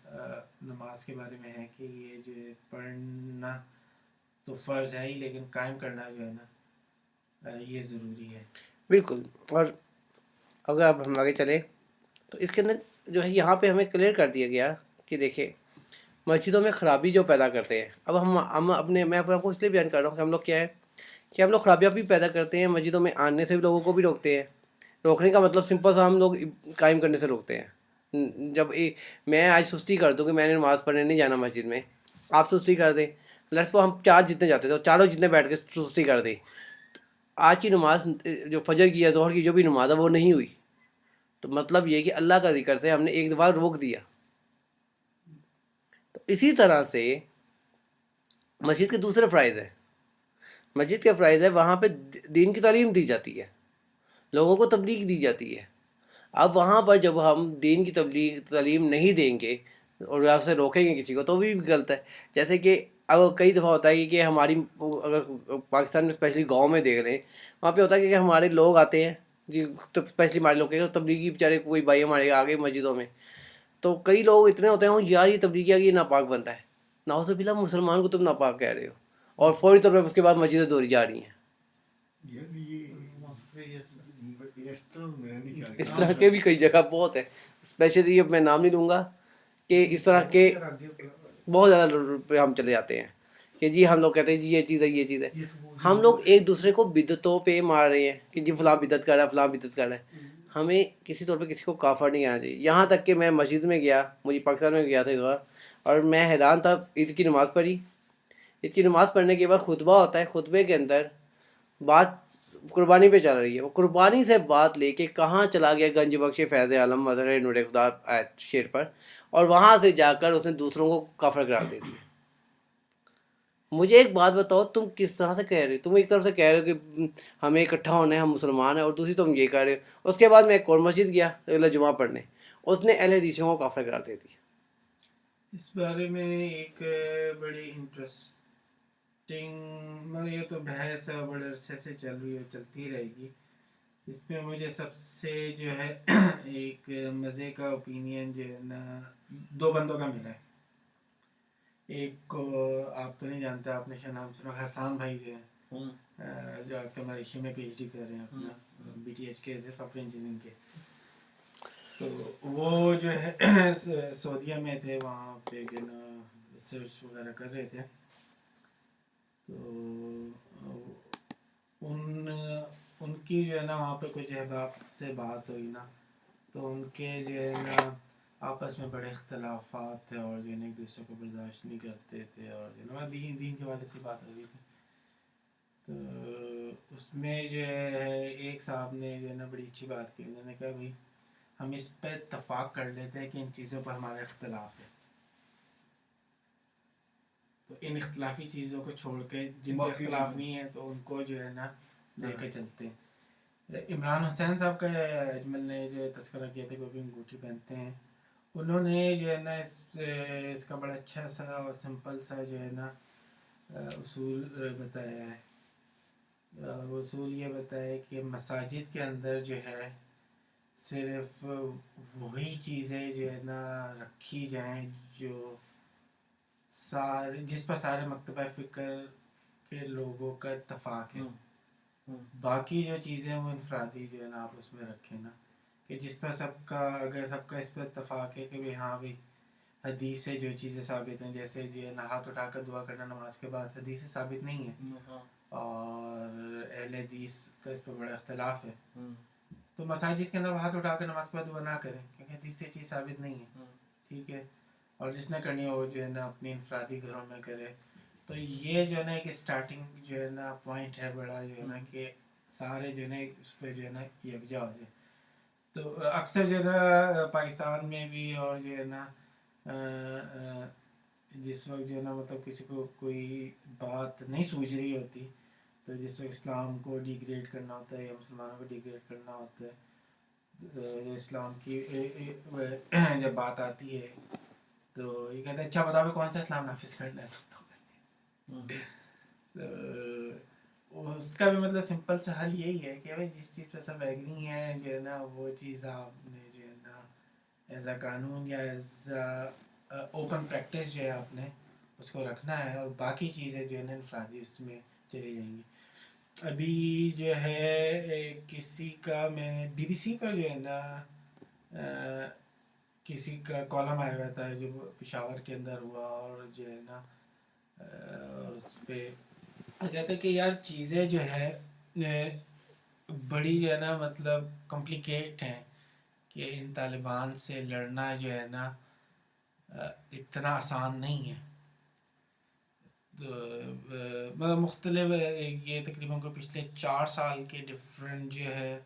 نماز کے بارے میں ہے کہ یہ جو ہے پڑھنا تو فرض ہے ہی، لیکن قائم کرنا جو ہے نا یہ ضروری ہے. بالکل. اور اگر اب ہم آگے چلیں تو اس کے اندر جو ہے یہاں پہ ہمیں کلیئر کر دیا گیا کہ دیکھیں مسجدوں میں خرابی جو پیدا کرتے ہیں. اب ہم اپنے میں آپ کو اس لیے بیان کر رہا ہوں کہ ہم لوگ کیا ہے کہ ہم لوگ خرابیاں بھی پیدا کرتے ہیں، مسجدوں میں آنے سے بھی لوگوں کو بھی روکتے ہیں. روکنے کا مطلب سمپل سا ہم لوگ قائم کرنے سے روکتے ہیں. جب میں آج سستی کر دوں کہ میں نے نماز پڑھنے نہیں جانا مسجد میں، آپ سستی کر دیں، لیٹس ہم چار جتنے جاتے تھے چاروں جتنے بیٹھ کے سستی کر دیں، آج کی نماز جو فجر کی یا ظہر کی جو بھی نماز ہے وہ نہیں ہوئی، تو مطلب یہ کہ اللہ کا ذکر سے ہم نے ایک دفعہ روک دیا. تو اسی طرح سے مسجد کے دوسرے فرائض ہیں. مسجد کے فرائض ہے وہاں پہ دین کی تعلیم دی جاتی ہے، لوگوں کو تبلیغ دی جاتی ہے. اب وہاں پر جب ہم دین کی تعلیم نہیں دیں گے اور یہاں سے روکیں گے کسی کو تو بھی غلط ہے. جیسے کہ اب کئی دفعہ ہوتا ہے کہ ہماری اگر پاکستان میں اسپیشلی گاؤں میں دیکھ لیں، وہاں پہ ہوتا ہے کہ ہمارے لوگ آتے ہیں جی، اسپیشلی ہمارے لوگ کہ تبلیغی بیچارے کوئی بھائی ہمارے آگے مسجدوں میں، تو کئی لوگ اتنے ہوتے ہیں یار یہ تبلیغی یہ ناپاک بنتا ہے. نعوذ باللہ، مسلمان کو تم ناپاک کہہ رہے ہو، اور فوری طور پر اس کے بعد مسجدیں دوڑی جا رہی ہیں. اس طرح کے بھی کئی جگہ بہت ہے، اسپیشلی اب میں نام نہیں لوں گا کہ اس طرح کے بہت زیادہ ہم چلے جاتے ہیں کہ جی ہم لوگ کہتے ہیں جی یہ چیز ہے یہ چیز ہے. ہم لوگ ایک دوسرے کو بدعتوں پہ مار رہے ہیں کہ جی فلاں بدعت کر رہا ہے فلاں بدعت کر رہا ہے. ہمیں کسی طور پہ کسی کو کافر نہیں آنا چاہیے. یہاں تک کہ میں مسجد میں گیا، مجھے پاکستان میں گیا تھا اس بار، اور میں حیران تھا. عید کی نماز پڑھی، عید کی نماز پڑھنے کے بعد خطبہ ہوتا ہے، خطبے کے اندر بات قربانی پہ چل رہی ہے. وہ قربانی سے بات لے کے کہاں چلا گیا گنج بخش فیض عالم مظہر نور خدا شیر پر، اور وہاں سے جا کر اس نے دوسروں کو کافر قرار دے دیا. مجھے ایک بات بتاؤ، تم کس طرح سے کہہ رہے ہو؟ تم ایک طرف سے کہہ رہے ہو کہ ہمیں اکٹھا ہونا ہے، ہم مسلمان ہیں، اور دوسری تم یہ کہہ رہے ہو. اس کے بعد میں ایک اور مسجد گیا جمعہ پڑھنے، اس نے اہل حدیثوں کو کافر قرار دے دیا. اس بارے میں ایک بڑی انٹرسٹنگ یہ تو بحث بڑے عرصے سے چل رہی ہے، چلتی رہے گی. اس میں مجھے سب سے جو ہے ایک مزے کا اوپینین جو ہے نا 2 بندوں کا ملا ہے. ایک کو آپ تو نہیں جانتے، آپ نے شاید نام سنا، حسان بھائی جو ہیں جو آج کل ملیشیا میں پی ایچ ڈی کر رہے ہیں اپنا، بی ٹی ایچ کے تھے سافٹ ویئر انجینئرنگ کے. تو وہ جو ہے سعودیہ میں تھے، وہاں پہ جو نا ریسرچ وغیرہ کر رہے تھے. تو ان کی جو ہے نا وہاں پہ کچھ احباب سے بات ہوئی نا، تو ان کے جو ہے نا آپس میں بڑے اختلافات تھے، اور جو ہے نا ایک دوسرے کو برداشت نہیں کرتے تھے، اور جو ہے نا دین کے والے سے بات ہو رہی تھی. تو اس میں جو ہے ایک صاحب نے جو ہے نا بڑی اچھی بات کی. انہوں نے کہا بھائی ہم اس پہ اتفاق کر لیتے ہیں کہ ان چیزوں پر ہمارا اختلاف ہے، تو ان اختلافی چیزوں کو چھوڑ کے جن کے اختلاف نہیں ہے تو ان کو جو ہے نا لے کے چلتے ہیں. عمران حسین صاحب کا اجمل نے جو تذکرہ کیا تھا کہ وہ بھی انگوٹھی پہنتے ہیں. انہوں نے جو ہے نا اس کا بڑا اچھا سا اور سمپل سا جو ہے نا اصول بتایا ہے. اصول یہ بتایا کہ مساجد کے اندر جو ہے صرف وہی چیزیں جو ہے نا رکھی جائیں جو جس پر سارے مکتبہ فکر کے لوگوں کا اتفاق ہے. باقی جو چیزیں وہ انفرادی جو ہے نا آپ اس میں رکھیں نا، کہ جس پر اگر سب کا اس پر اتفاق ہے کہ ہاں بھائی حدیث سے جو چیزیں ثابت ہیں، جیسے جو ہے نا ہاتھ اٹھا کر دعا کرنا نماز کے بعد، حدیث سے ثابت نہیں ہے، اور اہل حدیث کا اس پر بڑا اختلاف ہے. تو مساجد کے اندر ہاتھ اٹھا کر نماز کے بعد دعا نہ کریں، کیونکہ حدیث سے چیز ثابت نہیں ہے. ٹھیک ہے، اور جس نے کرنی ہو وہ جو ہے نا اپنی انفرادی گھروں میں کرے. تو یہ جو ہے نا ایک اسٹارٹنگ جو ہے نا پوائنٹ ہے بڑا جو ہے نا کہ سارے جو ہے نا اس پہ جو ہے نا یکجا ہو جائے. تو اکثر جو ہے نا پاکستان میں بھی اور جو ہے نا جس وقت جو ہے نا مطلب کسی کو کوئی بات نہیں سوچ رہی ہوتی، تو جس وقت اسلام کو ڈیگریڈ کرنا ہوتا ہے یا مسلمانوں کو ڈیگریڈ کرنا ہوتا ہے، اسلام کی جب بات آتی ہے تو یہ کہتے ہیں اچھا بتاؤ کون سا اسلام نافذ کرنا ہے. تو اس کا بھی مطلب سمپل سا حل یہی ہے کہ بھائی جس چیز پہ سب ایگری ہیں جو ہے نا وہ چیز آپ نے جو ہے نا ایز اے قانون یا ایز اوپن پریکٹس جو ہے آپ نے اس کو رکھنا ہے، اور باقی چیزیں جو ہے نا انفرادی اس میں چلی جائیں گی. ابھی جو ہے کسی کا میں بی بی سی پر جو ہے نا کسی کا کالم آیا ہوا تھا جو پشاور کے اندر ہوا، اور جو ہے نا اس پہ کہتے کہ یار چیزیں جو ہے بڑی جو ہے نا مطلب کمپلیکیٹ ہیں، کہ ان طالبان سے لڑنا جو ہے نا اتنا آسان نہیں ہے. تو مختلف یہ تقریباً کو پچھلے 4 سال کے ڈفرینٹ جو ہے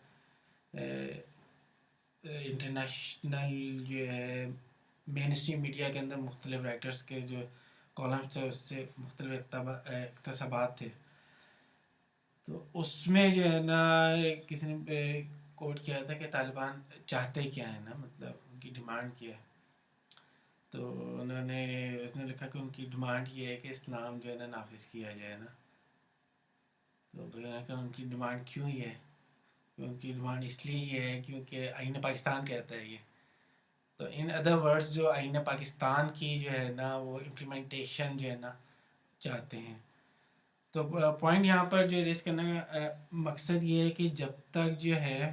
انٹرنیشنل جو ہے مین اسٹریم میڈیا کے اندر مختلف رائٹرز کے جو کالمز تھے اس سے مختلف اقتباسات تھے. تو اس میں جو ہے نا کسی نے کوٹ کیا تھا کہ طالبان چاہتے کیا ہے نا، مطلب ان کی ڈیمانڈ کیا ہے. تو اس نے لکھا کہ ان کی ڈیمانڈ یہ ہے کہ اسلام جو ہے نا نافذ کیا جائے نا. تو کہ ان کی ڈیمانڈ کیوں ہی ہے؟ ان کی ڈیمانڈ اس لیے یہ ہے کیونکہ آئین پاکستان کہتا ہے یہ. تو ان ادر ورڈز جو آئین پاکستان کی جو ہے نا وہ امپلیمنٹیشن جو ہے نا چاہتے ہیں. تو پوائنٹ یہاں پر جو ریز کرنے کا مقصد یہ ہے کہ جب تک جو ہے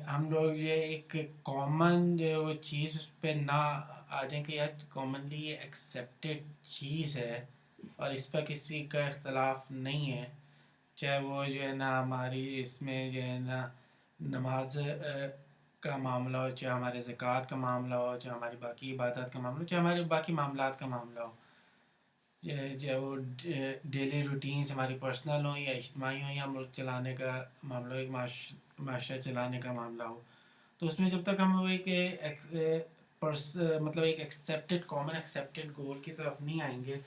ہم لوگ جو ایک کامن جو وہ چیز اس پہ نہ آ جائیں کہ یار کامنلی یہ ایکسیپٹیڈ چیز ہے اور اس پہ کسی کا اختلاف نہیں ہے، چاہے وہ جو ہے نا ہماری اس میں جو ہے نا نماز کا معاملہ ہو، چاہے ہمارے زکوٰۃ کا معاملہ ہو، چاہے ہماری باقی عبادات کا معاملہ ہو، چاہے ہمارے باقی معاملات کا معاملہ ہو، چاہے وہ ڈیلی روٹینز ہماری پرسنل ہوں یا اجتماعی ہوں یا ملک چلانے کا معاملہ ہو، ایک معاشرہ چلانے کا معاملہ ہو. تو اس میں جب تک ہم وہ مطلب ایک ایکسیپٹیڈ کامن ایکسیپٹیڈ گول کی طرف نہیں آئیں گے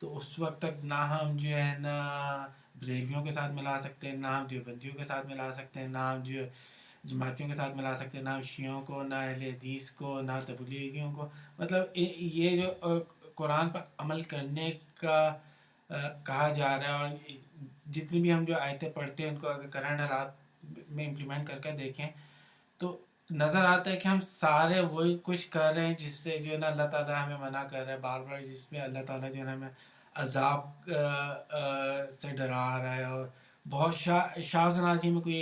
تو اس وقت تک نہ ہم جو ہے نا بریلویوں کے ساتھ ملا سکتے ہیں، نہ ہم دیوبندیوں کے ساتھ ملا سکتے ہیں، نہ ہم جو جماعتیوں کے ساتھ ملا سکتے، نہ شیعوں کو، نہ اہل حدیث کو، نہ تبلیغیوں کو. مطلب یہ جو قرآن پر عمل کرنے کا کہا جا رہا ہے، اور جتنی بھی ہم جو آیتیں پڑھتے ہیں ان کو اگر کرنٹ حالات میں امپلیمنٹ کر کے دیکھیں تو نظر آتا ہے کہ ہم سارے وہی کچھ کر رہے ہیں جس سے جو ہے نا اللہ تعالیٰ ہمیں منع کر رہا ہے بار بار، جس میں اللہ تعالیٰ جو ہے نا ہمیں عذاب سے ڈرا رہا ہے. اور بہت شاذ و نادر میں کوئی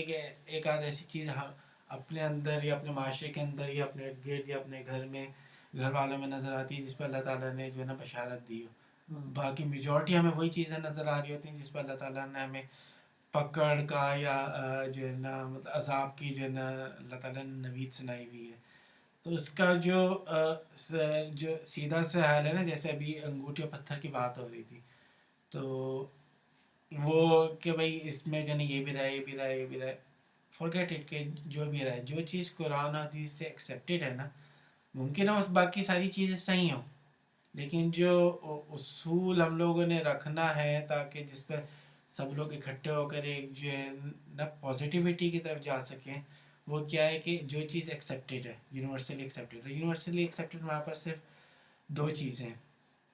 ایک آدھ ایسی چیز اپنے اندر یا اپنے معاشرے کے اندر یا اپنے ارد گرد یا اپنے گھر میں گھر والوں میں نظر آتی ہے جس پہ اللہ تعالیٰ نے جو ہے نا بشارت دی ہو. باقی میجورٹی ہمیں وہی چیزیں نظر آ رہی ہوتی ہیں جس پہ اللہ تعالیٰ نے ہمیں پکڑ کا یا جو ہے نا مطلب عذاب کی جو ہے نا اللہ تعالیٰ نے نوید سنائی ہوئی ہے. تو اس کا جو سیدھا سا حال ہے نا، جیسے ابھی انگوٹھی اور پتھر کی بات ہو رہی تھی، تو وہ کہ بھائی اس میں جو ہے نا یہ بھی رہا ہے، یہ بھی رہا ہے، یہ بھی رہا ہے. فورگیٹ اٹ کہ جو بھی رہا ہے، جو چیز قرآن و حدیث سے ایکسیپٹیڈ ہے نا، ممکن ہے باقی ساری چیزیں صحیح ہوں، لیکن جو اصول ہم لوگوں نے رکھنا ہے تاکہ جس پہ سب لوگ اکٹھے ہو کر ایک جو ہے نا پازیٹیوٹی کی طرف جا سکیں، وہ کیا ہے کہ جو چیز ایکسیپٹیڈ ہے، یونیورسلی ایکسیپٹیڈ ہے. یونیورسلی ایکسیپٹیڈ وہاں پر صرف دو چیزیں ہیں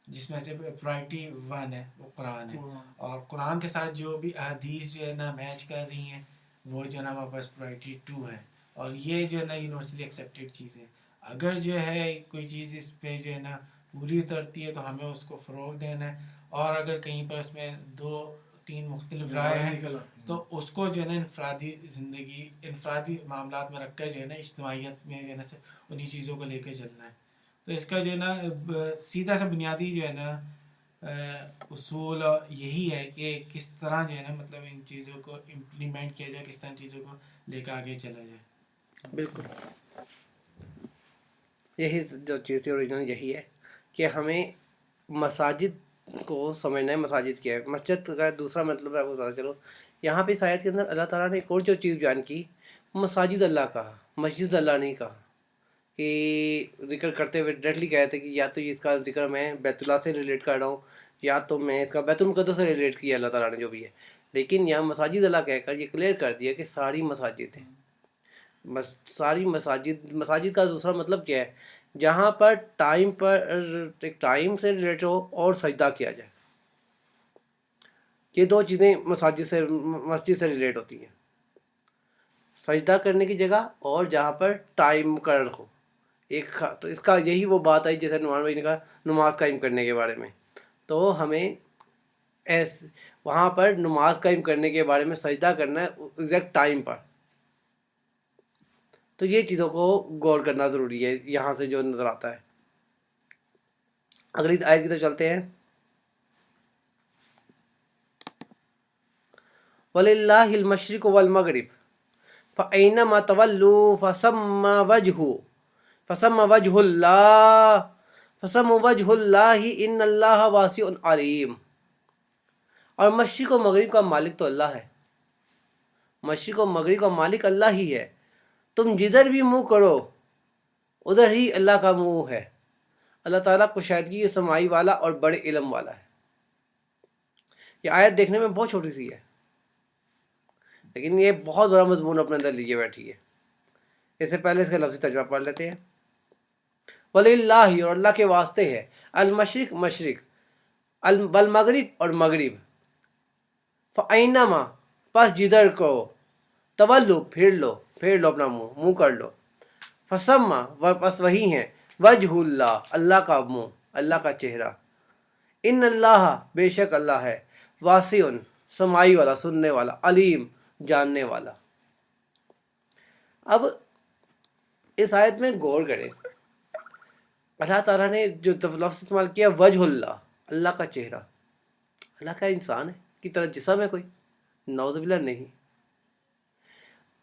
جس میں سے پرائرٹی 1 ہے، وہ قرآن ہے، اور قرآن کے ساتھ جو بھی احادیث جو ہے نا میچ کر رہی ہیں وہ جو ہے نا ہمارے پاس پرائرٹی 2 ہے. اور یہ جو ہے نا یونیورسلی ایکسیپٹیڈ چیز ہے. اگر جو ہے کوئی چیز اس پہ جو ہے نا پوری اترتی ہے تو ہمیں اس کو فروغ دینا ہے، اور اگر کہیں پر اس میں 2-3 مختلف رائے ہیں تو اس کو جو ہے نا انفرادی زندگی، انفرادی معاملات میں رکھ کر جو ہے نا اجتماعیت میں جو ہے نا انہی چیزوں کو لے کے چلنا ہے. تو اس کا جو ہے نا سیدھا سا بنیادی جو ہے نا اصول یہی ہے کہ کس طرح جو ہے نا مطلب ان چیزوں کو امپلیمنٹ کیا جائے، کس طرح چیزوں کو لے کے آگے چلا جائے. بالکل یہی جو چیز تھی اوریجنل یہی ہے کہ ہمیں مساجد کو سمجھنا ہے. مساجد کیا ہے؟ مسجد کا دوسرا مطلب ہے، آپ کو پتہ چلو یہاں پہ اس آیت کے اندر اللہ تعالیٰ نے ایک اور جو چیز بیان کی، مساجد اللہ کہا، مسجد اللہ نہیں کہا. کہ ذکر کرتے ہوئے ڈائریکٹلی کہتے تھے کہ یا تو اس کا ذکر میں بیت اللہ سے ریلیٹ کر رہا ہوں یا تو میں اس کا بیت المقدس سے ریلیٹ کیا اللہ تعالیٰ نے جو بھی ہے، لیکن یہاں مساجد اللہ کہہ کر یہ کلیئر کر دیا کہ ساری مساجد ہیں. ساری مساجد کا دوسرا مطلب کیا ہے؟ جہاں پر ایک ٹائم سے ریلیٹ ہو اور سجدہ کیا جائے. یہ دو چیزیں مسجد سے ریلیٹ ہوتی ہیں، سجدہ کرنے کی جگہ اور جہاں پر ٹائم مقرر ہو. تو اس کا یہی وہ بات آئی جیسے نعمان بھائی نے کہا نماز قائم کرنے کے بارے میں، تو ہمیں وہاں پر نماز قائم کرنے کے بارے میں سجدہ کرنا ہے ایگزیکٹ ٹائم پر. تو یہ چیزوں کو غور کرنا ضروری ہے یہاں سے جو نظر آتا ہے. اگلی آیت کی طرف چلتے ہیں. وَلِلَّهِ الْمَشْرِقُ وَالْمَغْرِبُ فَأَيْنَمَا تَوَلُّوا فَثَمَّ وَجْهُ اللَّهِ إِنَّ اللَّهَ وَاسِعٌ عَلِيمٌ. اور مشرق و مغرب کا مالک تو اللہ ہے، مشرق و مغرب کا مالک اللہ ہی ہے. تم جدھر بھی منہ کرو ادھر ہی اللہ کا منہ ہے. اللہ تعالیٰ کشادگی سماعی والا اور بڑے علم والا ہے. یہ آیت دیکھنے میں بہت چھوٹی سی ہے لیکن یہ بہت بڑا مضمون اپنے اندر لیے بیٹھی ہے. اس سے پہلے اس کا لفظی ترجمہ پڑھ لیتے ہیں. وَلِلَّهِ اور اللہ کے واسطے ہے، المشرق مشرق، والمغرب اور مغرب، فَأَيْنَمَا پس جدھر کو، تولو پھیر لو اپنا منہ کر لو، فَثَمَّ پس وہی ہیں، وجہ اللہ اللہ کا منہ، اللہ کا چہرہ، ان اللہ بے شک اللہ ہے، واسع سماعی والا سننے والا، علیم جاننے والا. اب اس آیت میں غور کریں، اللہ تعالیٰ نے جو لفظ استعمال کیا وجہ اللہ، اللہ کا چہرہ. اللہ کا انسان ہے کی طرح جسم ہے کوئی؟ نعوذ باللہ نہیں.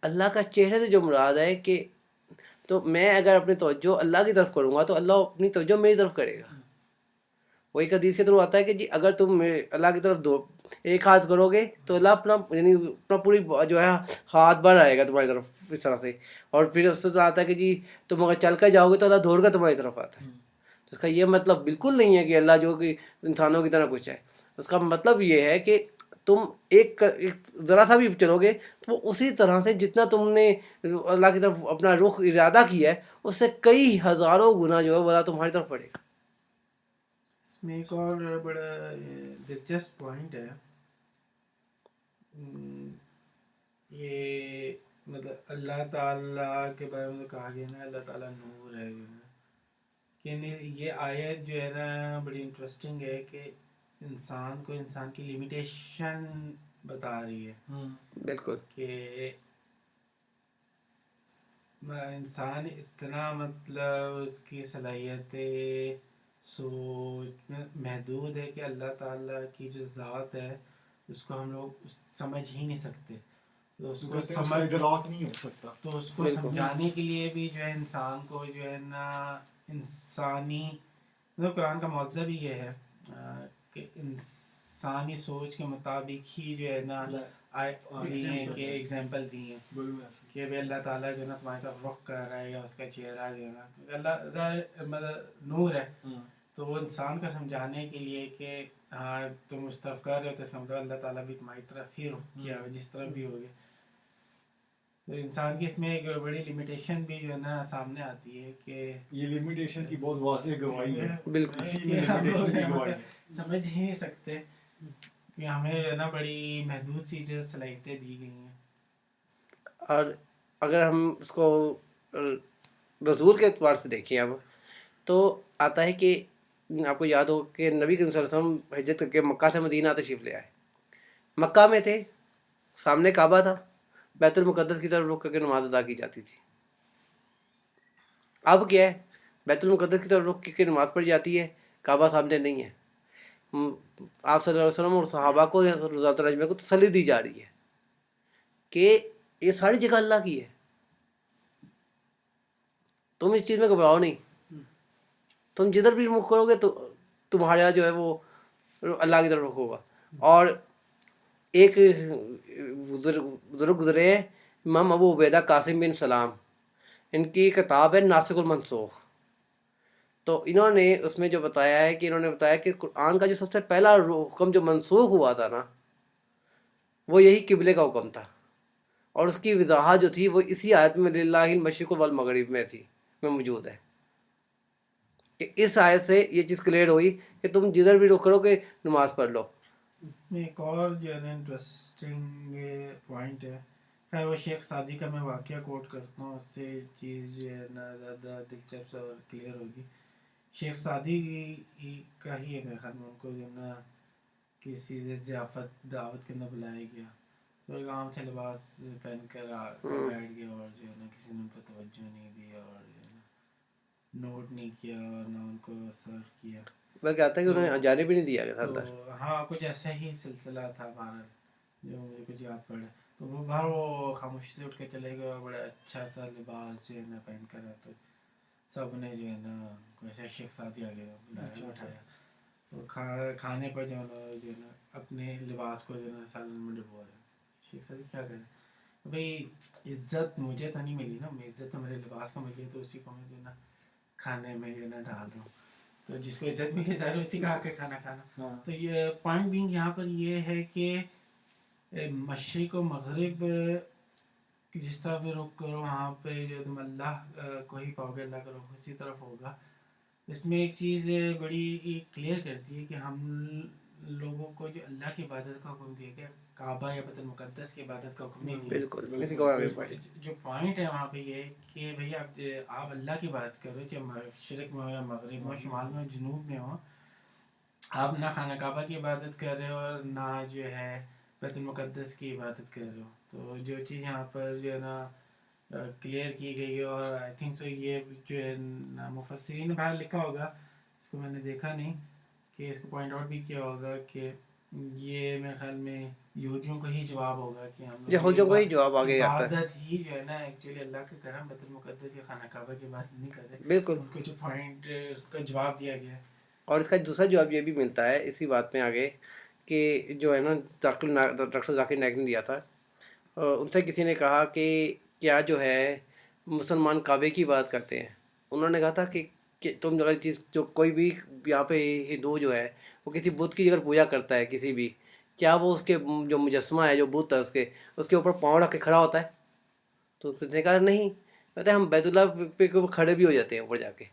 اللہ کا چہرے سے جو مراد ہے کہ تو میں اگر اپنی توجہ اللہ کی طرف کروں گا تو اللہ اپنی توجہ میری طرف کرے گا. وہ ایک حدیث کے تھرو آتا ہے کہ جی اگر تم اللہ کی طرف ایک ہاتھ کرو گے تو اللہ اپنا پوری جو ہے ہاتھ بڑھ آئے گا تمہاری طرف اس طرح سے. اور پھر اس سے طرح آتا ہے کہ جی تم اگر چل کر جاؤ گے تو اللہ دوڑ کر تمہاری طرف آتا ہے. تو اس کا یہ مطلب بالکل نہیں ہے کہ اللہ جو کہ انسانوں کی طرح کچھ ہے. اس کا مطلب یہ ہے کہ تم ایک ذرا سا بھی چلو گے تو وہ اسی طرح سے جتنا تم نے اللہ کی طرف اپنا رخ ارادہ کیا ہے اس سے کئی ہزاروں گنا جو ہے وہ اللہ تمہاری طرف پڑے گا. اس میں ایک اور بڑا دلچسپ پوائنٹ ہے. یہ مطلب اللہ تعالیٰ کے بارے میں کہا گیا نا اللہ تعالیٰ نور ہے جو ہے کہ یہ آیت جو ہے نا بڑی انٹرسٹنگ ہے کہ انسان کو انسان کی لمیٹیشن بتا رہی ہے بالکل کہ انسان اتنا مطلب اس کی صلاحیتیں سوچ میں محدود ہے کہ اللہ تعالیٰ کی جو ذات ہے اس کو ہم لوگ سمجھ ہی نہیں سکتے. تو اس کو سمجھ ادراک نہیں ہو سکتا. تو اس کو سمجھانے کے لیے بھی جو ہے انسان کو جو ہے نا انسانی مطلب قرآن کا معجزہ بھی یہ ہے کہ انسانی سوچ کے مطابق ہی جو ہے نا دی ہیں کہ ایگزامپل دی ہیں کہ بھائی اللہ تعالیٰ جو ہے نا تمہاری طرف رخ کر رہا ہے یا اس کا چہرہ جو ہے نا اللہ مطلب نور ہے تو وہ انسان کو سمجھانے کے لیے کہ ہاں تم اس طرف کر رہے ہو تو اس کا مطلب اللہ تعالیٰ بھی تمہاری طرف ہی رخ کیا ہوا جس طرف بھی ہوگی. تو انسان کی اس میں ایک بڑی لمیٹیشن بھی جو ہے نا سامنے آتی ہے کہ یہ لمیٹیشن کی بہت واضح گواہی ہے. بالکل اسی میں لمیٹیشن کی گواہی ہے. سمجھ ہی نہیں سکتے کہ ہمیں نا بڑی محدود سی جو صلاحیتیں دی گئی ہیں. اور اگر ہم اس کو رسول کے اعتبار سے دیکھیں اب تو آتا ہے کہ آپ کو یاد ہو کہ نبی کریم صلی اللہ علیہ وسلم ہجرت کر کے مکہ سے مدینہ تشریف لے آئے. مکہ میں تھے, سامنے کعبہ تھا, بیت المقدس کی طرف رخ کر کے نماز ادا کی جاتی تھی. اب کیا ہے, بیت المقدس کی طرف رخ کر کے نماز پڑھی جاتی ہے, کعبہ سامنے نہیں ہے. آپ صلی اللہ علیہ وسلم اور صحابہ کو رضوان اللہ کو تسلی دی جا رہی ہے کہ یہ ساری جگہ اللہ کی ہے, تم اس چیز میں گھبراؤ نہیں, تم جدھر بھی رخ کرو گے تو تمہارے یہاں جو ہے وہ اللہ کی طرف رخ ہوگا. اور ایک بزرگ گزرے ہیں امام ابو عبیدہ قاسم بن سلام, ان کی کتاب ہے ناسخ المنسوخ. تو انہوں نے اس میں جو بتایا ہے کہ انہوں نے بتایا کہ قرآن کا جو سب سے پہلا حکم جو منسوخ ہوا تھا نا وہ یہی قبلے کا حکم تھا, اور اس کی وضاحت جو تھی وہ اسی آیت میں للہ المشرق والمغرب میں تھی, میں موجود ہے. کہ اس آیت سے یہ چیز کلیئر ہوئی کہ تم جدھر بھی رخ کرو کہ نماز پڑھ لو. ایک اور جو ہے نا انٹرسٹنگ پوائنٹ ہے, خیر وہ شیخ سعدی کا میں واقعہ کوٹ کرتا ہوں, اس سے چیز جو ہے نا زیادہ دلچسپ اور کلیئر ہوگی. شیخ سعدی کا ہی ہے میرے خیال میں, ان کو جو ہے نا کسی ضیافت دعوت کے اندر بلایا گیا تو ایک عام سے لباس پہن کر بیٹھ گیا, اور جو ہے نا کسی نے ان کو توجہ نہیں دی اور جو ہے نا نوٹ نہیں کیا اور نہ ان کو سرو کیا. وہ کہتا ہے کہ انہوں نے جانے بھی نہیں دیا گیا تو تھا. ہاں کچھ ایسا ہی سلسلہ تھا بہرحال جو مجھے کچھ یاد پڑا. تو وہ باہر وہ خاموشی سے اٹھ کے چلے گئے اور بڑا اچھا سا لباس جو ہے نا پہن کر, تو سب نے جو ہے نا ویسے شیخ سعدی آگے بلایا اٹھایا, تو کھانے پر جو ہے نا اپنے لباس کو جو ہے نا سالن میں ڈبوا رہے. شیخ سعدی کیا کریں بھائی, عزت مجھے تو نہیں ملی نا, عزت تو میرے لباس کو ملی ہے, تو اسی کو میں جو ہے نا کھانے میں جو ہے نا ڈال رہا ہوں. تو جس کو عزت ملی جا رہی ہے اسی کا حق ہے کھانا کھانا. تو یہ پوائنٹ بینگ یہاں پر یہ ہے کہ مشرق و مغرب جس طرح بھی رخ کرو وہاں پہ جو تم اللہ کو ہی پاؤ گے, اللہ کا رخ اسی طرف ہوگا. اس میں ایک چیز بڑی کلیئر کرتی ہے کہ ہم لوگوں کو جو اللہ کی عبادت کا حکم دیا گیا, کعبہ یا بیت المقدس کی عبادت کا حکم نہیں دیا. بالکل اسی کو آگے پڑھیں. جو پوائنٹ ہے وہاں پہ یہ کہ بھئی آپ اللہ کی بات کر رہے ہو, چاہے مشرق میں ہو یا مغرب میں ہو, شمال میں ہو جنوب میں ہو, آپ نہ خانہ کعبہ کی عبادت کر رہے ہو اور نہ جو ہے بیت المقدس کی عبادت کر رہے ہو. تو جو چیز یہاں پر جو ہے نا کلیئر کی گئی ہے, اور آئی تھنک سو یہ جو ہے مفسرین نے باہر لکھا ہوگا, اس کو میں نے دیکھا نہیں, کہ اس کو پوائنٹ آؤٹ بھی کیا ہوگا کہ یہ میرے خیال میں یہودیوں کو ہی جواب ہوگا کہ ہم یہودیوں کو ہی جواب آگے آتا ہے. عبادت ہی جو ہے نا ایکچولی اللہ کے کرم بیت المقدس یا خانہ کعبہ کی بات نہیں کر رہے. بالکل, ان کو جو پوائنٹ کا جواب دیا گیا ہے. اور اس کا دوسرا جواب یہ بھی ملتا ہے اسی بات میں آگے کہ جو ہے نا ڈاکٹر ذاکر نائک نے دیا تھا, ان سے کسی نے کہا کہ کیا جو ہے مسلمان کعبے کی بات کرتے ہیں. انہوں نے کہا تھا کہ تم اگر چیز جو کوئی بھی یہاں پہ ہندو جو ہے وہ کسی بت کی اگر پوجا کرتا ہے کسی بھی کیا وہ اس کے جو مجسمہ ہے جو بت ہے اس کے اوپر پاؤں رکھ کے کھڑا ہوتا ہے؟ تو اس نے کہا نہیں، کہتے ہیں ہم بیت اللہ پہ کھڑے بھی ہو جاتے ہیں اوپر جا کے.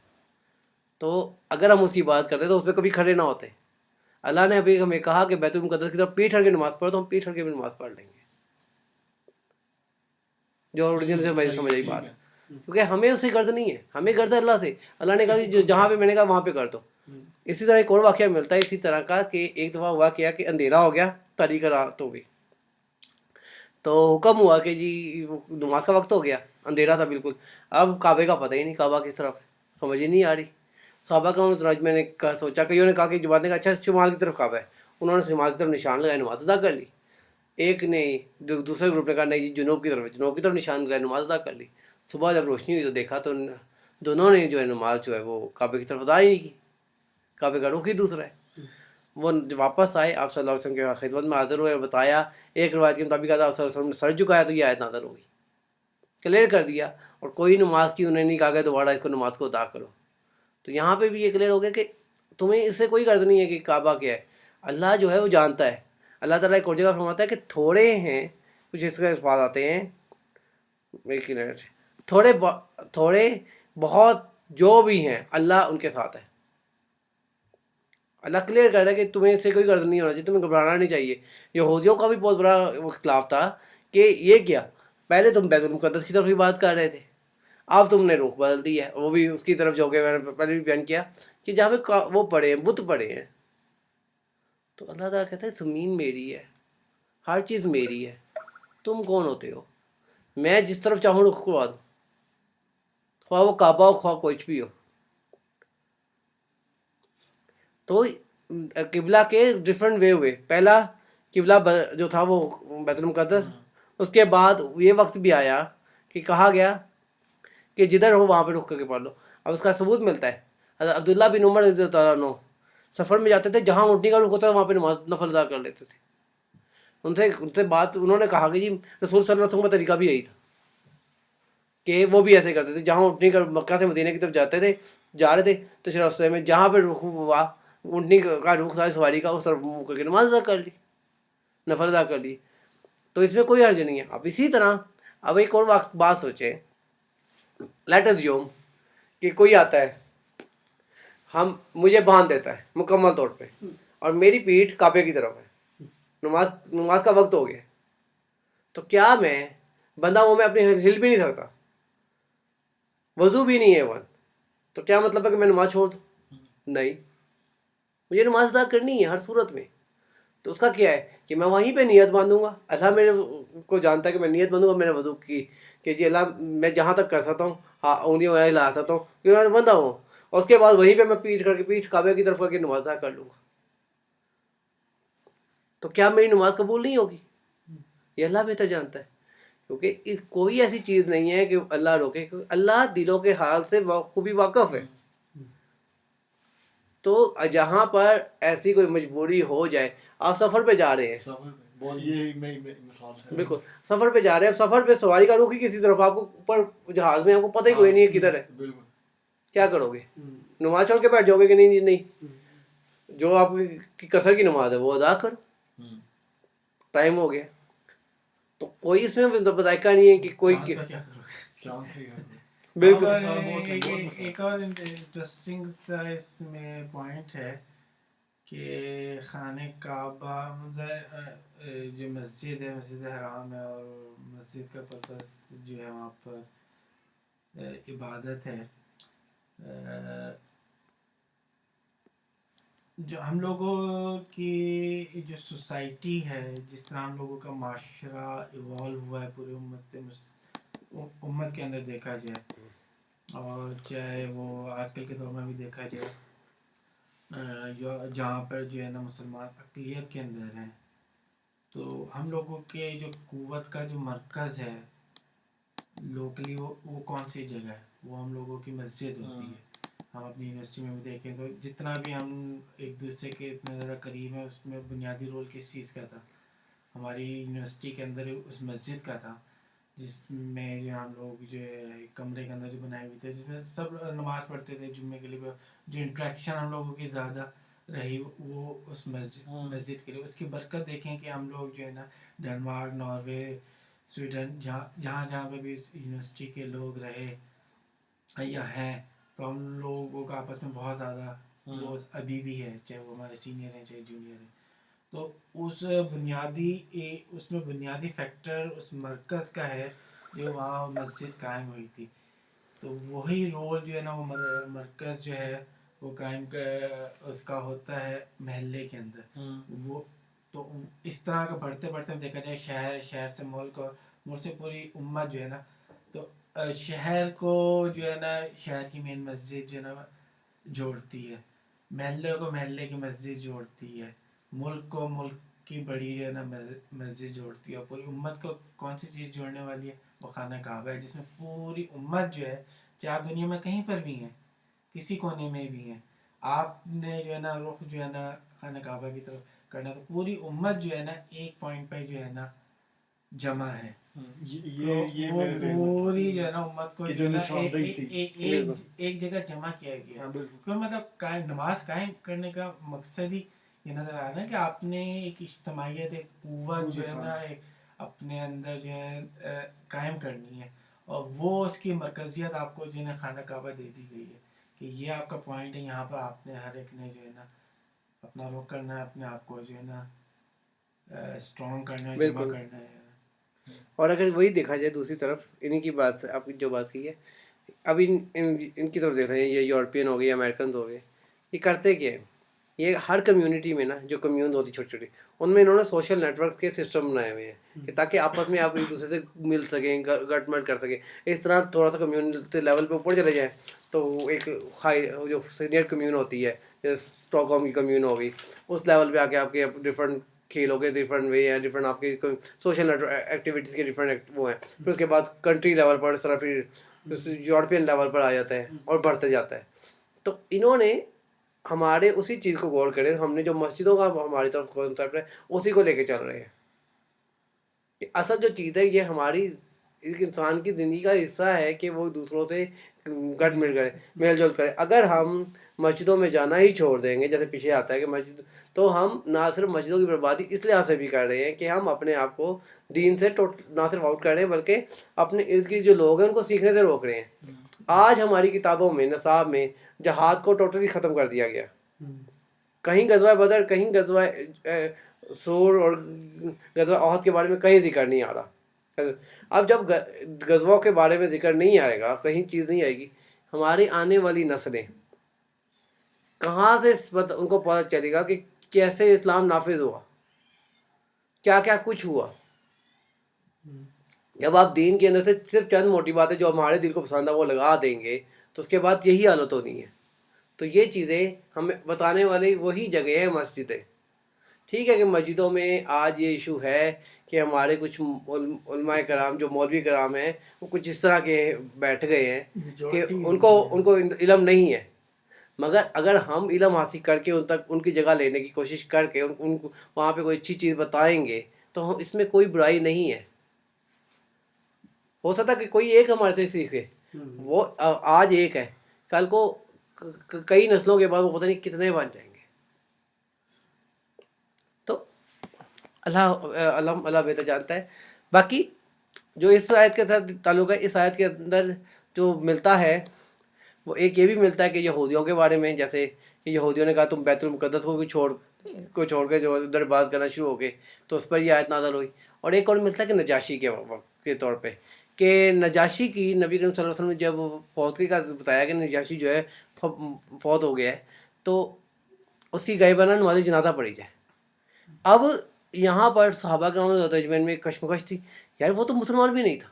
تو اگر ہم اس کی بات کرتے تو اس پہ کبھی کھڑے نہ ہوتے. اللہ نے ابھی ہمیں کہا کہ بیت المقدس کی طرف پیٹھ کر کے نماز پڑھو، تو ہم پیٹھ کر کے بھی نماز پڑھ لیں گے، جو اوریجنل سے میں سمجھ آئی بات. کیونکہ ہمیں اس سے غرض نہیں ہے، ہمیں غرض ہے اللہ سے. اللہ نے کہا کہ جہاں پہ میں نے کہا وہاں پہ کر دو. اسی طرح ایک اور واقعہ ملتا ہے اسی طرح کا کہ ایک دفعہ ہوا کیا کہ اندھیرا ہو گیا، تاریخ رات ہو گئی. تو حکم ہوا کہ جی نماز کا وقت ہو گیا، اندھیرا تھا بالکل. اب کعبے کا پتہ ہی نہیں، کعبہ کس طرف ہے سمجھ ہی نہیں آ رہی. صحابہ کا میں نے سوچا کہ انہوں نے کہا کہ جماعت نے کہا اچھا شمال کی طرف کعبہ ہے. انہوں نے شمال کی طرف نشان لگایا، نماز ادا کر لی. ایک نے دوسرے گروپ نے کہا نہیں جی جنوب کی طرف ہے، جنوب کی طرف نشان لگایا، نماز ادا کر لی. صبح جب روشنی ہوئی تو دیکھا تو دونوں نے جو ہے نماز جو ہے وہ کعبے کی طرف ادا ہی نہیں کی، کعبے کا رخ ہی دوسرا ہے. وہ واپس آئے، آپ صلی اللہ علیہ وسلم کی خدمت میں حاضر ہوئے اور بتایا. ایک روایت کے مطابق آپ صلی اللہ علیہ وسلم نے سر جھکایا تو یہ آیت نازل ہو گئی، کلیئر کر دیا. اور کوئی نماز کی انہیں نہیں کہا کہ دوبارہ اس کو نماز کو ادا کرو. تو یہاں پہ بھی یہ کلیئر ہو گیا کہ تمہیں اس سے کوئی غرض نہیں ہے کہ کعبہ کیا ہے. اللہ جو ہے وہ جانتا ہے. اللہ تعالیٰ ایک اور جگہ فرماتا ہے کہ تھوڑے ہیں، کچھ اس کے الفاظ آتے ہیں، ایک منٹ، تھوڑے بہت جو بھی ہیں اللہ ان کے ساتھ ہے. اللہ کلیئر کر رہا ہے کہ تمہیں اس سے کوئی غرض نہیں ہونا چاہیے، تمہیں گھبرانا نہیں چاہیے. یہودیوں کا بھی بہت بڑا اختلاف تھا کہ یہ کیا، پہلے تم بیت المقدس کی طرف ہی بات کر رہے تھے، اب تم نے رخ بدل دی ہے، وہ بھی اس کی طرف جو کہ میں نے پہلے بھی بیان کیا کہ جہاں پہ وہ پڑے ہیں، بت پڑے ہیں. تو اللہ تعالیٰ کہتا ہے زمین میری ہے، ہر چیز میری ہے، تم کون ہوتے ہو؟ میں جس طرف چاہوں رخ کروا دوں، خواہ وہ کعبہ ہو خواہ کچھ بھی ہو. تو قبلہ کے ڈفرینٹ وے ہوئے. پہلا قبلہ جو تھا وہ بیت المقدس. اس کے بعد یہ وقت بھی آیا کہ کہا گیا کہ جدھر ہو وہاں پہ رک کر کے پڑھ لو. اب اس کا ثبوت ملتا ہے. حضرت عبداللہ بن عمر رضی اللہ تعالیٰ عنہ سفر میں جاتے تھے، جہاں اونٹنی کا رخ ہوتا ہے وہاں پہ نماز نفل ادا کر لیتے تھے. ان سے بات انہوں نے کہا کہ جی رسول صلی اللہ علیہ وسلم کا طریقہ بھی یہی تھا کہ وہ بھی ایسے کرتے تھے. جہاں اونٹنی کا مکہ سے مدینہ کی طرف جا رہے تھے تو راستے میں جہاں پہ رخ ہوا اونٹنی کا رخ تھا سواری کا، اس طرف منہ کر کے نماز ادا کر لی، نفل ادا کر لی. تو اس میں کوئی حرج نہیں ہے. اب اسی طرح اب ایک اور بات سوچیں، لیٹ اس زیوم کہ کوئی آتا ہے، مجھے باندھ دیتا ہے مکمل طور پہ، اور میری پیٹھ کعبے کی طرف ہے، نماز کا وقت ہو گیا. تو کیا بندہ وہ میں اپنی ہل بھی نہیں سکتا، وضو بھی نہیں ہے ون، تو کیا مطلب ہے کہ میں نماز چھوڑ دوں؟ نہیں، مجھے نماز ادا کرنی ہے ہر صورت میں. تو اس کا کیا ہے کہ میں وہیں پہ نیت باندھوں گا. اللہ میرے کو جانتا ہے کہ میں نیت باندھوں گا میرے وضو کی کہ جی اللہ میں جہاں تک کر سکتا ہوں، ہاں انگلیوں میں لا سکتا ہوں کیونکہ میں بندہ ہوں. اور اس کے بعد وہیں پہ میں پیٹھ کعبے کی طرف کر کے نماز ادا کر لوں گا. تو کیا میری نماز قبول نہیں ہوگی؟ یہ اللہ بہتر جانتا ہے. کیونکہ کوئی ایسی چیز نہیں ہے کہ اللہ روکے، کیونکہ اللہ دلوں کے حال سے خوبی واقف ہے. تو جہاں پر ایسی کوئی مجبوری ہو جائے، آپ سفر پہ جا رہے ہیں، بالکل سفر پہ جا رہے ہیں، سفر پہ سواری کا رخ ہی کسی طرف، آپ کو اوپر جہاز میں آپ کو پتہ ہی کوئی نہیں ہے کدھر ہے، کیا کرو گے؟ نماز چھوڑ کے بیٹھ جاؤ گے کہ نہیں نہیں، جو آپ کی قصر کی نماز ہے وہ ادا کرو، ٹائم ہو گیا. تو کوئی اس میں بذائقہ نہیں ہے کہ کوئی بالکل. ایک اور انٹرسٹنگ سا اس میں پوائنٹ ہے کہ خانہ کعبہ جو مسجد ہے، مسجد حرام ہے، اور مسجد کا پرپس جو ہے وہاں پر عبادت ہے. جو ہم لوگوں کی جو سوسائٹی ہے، جس طرح ہم لوگوں کا معاشرہ ایوالو ہوا ہے پوری امت کے اندر دیکھا جائے، اور چاہے وہ آج کل کے دور میں بھی دیکھا جائے، جہاں پر جو ہے نا مسلمان اقلیت کے اندر ہیں، تو ہم لوگوں کے جو قوت کا جو مرکز ہے لوکلی وہ کون سی جگہ ہے؟ وہ ہم لوگوں کی مسجد ہوتی ہے. ہم اپنی یونیورسٹی میں بھی دیکھیں تو جتنا بھی ہم ایک دوسرے کے اتنے زیادہ قریب ہیں، اس میں بنیادی رول کس چیز کا تھا؟ ہماری یونیورسٹی کے اندر اس مسجد کا تھا، جس میں جو ہم لوگ جو ہے کمرے کے اندر جو بنائے ہوئے تھے، جس میں سب نماز پڑھتے تھے جمعے کے لیے. جو انٹریکشن ہم لوگوں کی زیادہ رہی وہ اس مسجد کے لیے. اس کی برکت دیکھیں کہ ہم لوگ جو ہے نا ڈنمارک، ناروے، سویڈن، جہاں پہ بھی یونیورسٹی کے لوگ رہے یا ہیں، تو ہم لوگوں کا آپس میں بہت زیادہ کلوز ابھی بھی ہے، چاہے وہ ہمارے سینئر ہیں چاہے جونیئر ہیں. تو اس میں بنیادی فیکٹر اس مرکز کا ہے جو وہاں مسجد قائم ہوئی تھی. تو وہی رول جو ہے نا وہ مرکز جو ہے وہ قائم اس کا ہوتا ہے محلے کے اندر. وہ تو اس طرح کا بڑھتے بڑھتے دیکھا جائے شہر سے ملک اور ملک سے پوری امت جو ہے نا، تو شہر کو جو ہے نا شہر کی مین مسجد جو ہے نا جوڑتی ہے، محلے کو محلے کی مسجد جوڑتی ہے، ملک کو ملک کی بڑی جو ہے نا مسجد جوڑتی ہے. اور پوری امت کو کون سی چیز جوڑنے والی ہے؟ وہ خانہ کعبہ ہے، جس میں پوری امت جو ہے، چاہے آپ دنیا میں کہیں پر بھی ہیں، کسی کونے میں بھی ہیں، آپ نے جو ہے نا رخ جو ہے نا خانہ کعبہ کی طرف کرنا، تو پوری امت جو ہے نا ایک پوائنٹ پہ جو ہے نا جمع ہے. یہ وہ میرے ذہن میں پوری جو ہے نا امت کو جو ہے نا ایک جگہ جمع کیا گیا. کیوں مطلب نماز قائم کرنے کا مقصد ہی یہ نظر آ رہا ہے کہ آپ نے ایک اجتماعیت، ایک قوت جو ہے نا اپنے اندر جو ہے قائم کرنی ہے، اور وہ اس کی مرکزیت آپ کو جو ہے نا خانہ کعبہ دے دی گئی ہے کہ یہ آپ کا پوائنٹ ہے، یہاں پر آپ نے ہر ایک نے جو ہے نا اپنا رخ کرنا ہے، اپنے آپ کو جو ہے نا اسٹرانگ کرنا ہے، جمع بالکل. کرنا ہے. اور اگر وہی دیکھا جائے دوسری طرف، انہی کی بات آپ جو بات کی ہے، اب ان کی طرف دیکھ رہے ہیں، یہ یورپین ہو گئے یا امریکنز ہو گئے، یہ کرتے کیا ہیں؟ یہ ہر کمیونٹی میں نا جو کمیون ہوتی چھوٹی چھوٹی، ان میں انہوں نے سوشل نیٹ ورک کے سسٹم بنائے ہوئے ہیں کہ تاکہ آپس میں آپ ایک دوسرے سے مل سکیں، گٹ مٹ کر سکیں. اس طرح تھوڑا سا کمیونٹی لیول پہ اوپر چلے جائیں تو ایک جو سینئر کمیون ہوتی ہے، جیسے اسٹاک ہوم کی کمیون ہوگی، اس لیول پہ آ کے آپ کے ڈفرینٹ کھیلوں کے ڈفرینٹ وے ہیں، ڈفرینٹ آپ کی سوشل ایکٹیویٹیز کے ڈفرینٹ وہ ہیں. پھر اس کے بعد کنٹری لیول پر اس طرح پھر یورپین لیول پر آ جاتا ہے اور بڑھتے جاتا ہے. تو انہوں نے ہمارے اسی چیز کو غور کرے، ہم نے جو مسجدوں کا ہماری طرف کانسیپٹ ہے اسی کو لے کے چل رہے ہیں کہ اصل جو چیز ہے یہ ہماری ایک انسان کی زندگی کا حصہ ہے کہ وہ دوسروں سے گٹ مل کرے، میل جول کرے. اگر ہم مسجدوں میں جانا ہی چھوڑ دیں گے، جیسے پیچھے آتا ہے کہ مسجد، تو ہم نہ صرف مسجدوں کی بربادی اس لحاظ سے بھی کر رہے ہیں کہ ہم اپنے آپ کو دین سے نہ صرف آؤٹ کر رہے ہیں بلکہ اپنے ارد گرد جو لوگ ہیں ان کو سیکھنے سے روک رہے ہیں. آج ہماری کتابوں میں، نصاب میں جہاد کو ٹوٹلی ختم کر دیا گیا. کہیں غزوہ بدر، کہیں غزوہ سور اور غزوہ احد کے بارے میں کہیں ذکر نہیں آ رہا. اب جب غزووں کے بارے میں ذکر نہیں آئے گا، کہیں چیز نہیں آئے گی، ہماری آنے والی نسلیں کہاں سے ان کو پتہ چلے گا کہ کیسے اسلام نافذ ہوا، کیا کیا کچھ ہوا. جب آپ دین کے اندر سے صرف چند موٹی باتیں جو ہمارے دل کو پسند ہے وہ لگا دیں گے تو اس کے بعد یہی حالت ہونی ہے. تو یہ چیزیں ہمیں بتانے والی وہی جگہ ہے مسجدیں. ٹھیک ہے کہ مسجدوں میں آج یہ ایشو ہے کہ ہمارے کچھ علماء کرام جو مولوی کرام ہیں وہ کچھ اس طرح کے بیٹھ گئے ہیں کہ ان کو علم نہیں ہے. مگر اگر ہم علم حاصل کر کے ان تک ان کی جگہ لینے کی کوشش کر کے ان کو وہاں پہ کوئی اچھی چیز بتائیں گے تو اس میں کوئی برائی نہیں ہے. ہو سکتا کہ کوئی ایک ہمارے سے سیکھے، وہ آج ایک ہے، کل کو کئی نسلوں کے بعد وہ پتہ نہیں کتنے بن جائیں گے. تو اللہ بہتر جانتا ہے. باقی جو اس آیت کے ساتھ تعلق ہے، اس آیت کے اندر جو ملتا ہے وہ ایک یہ بھی ملتا ہے کہ یہودیوں کے بارے میں، جیسے کہ یہودیوں نے کہا تم بیت المقدس کو چھوڑ کے جو ادھر بات کرنا شروع ہو گئے تو اس پر یہ آیت نازل ہوئی. اور ایک اور ملتا ہے کہ نجاشی کے طور پہ، کہ نجاشی کی نبی کریم صلی اللہ علیہ وسلم نے جب فوتگی کا بتایا کہ نجاشی جو ہے فوت ہو گیا ہے تو اس کی غائبانہ نماز جنازہ پڑھی جائے. اب یہاں پر صحابہ کرام تجمین میں کشمکش تھی، یار وہ تو مسلمان بھی نہیں تھا،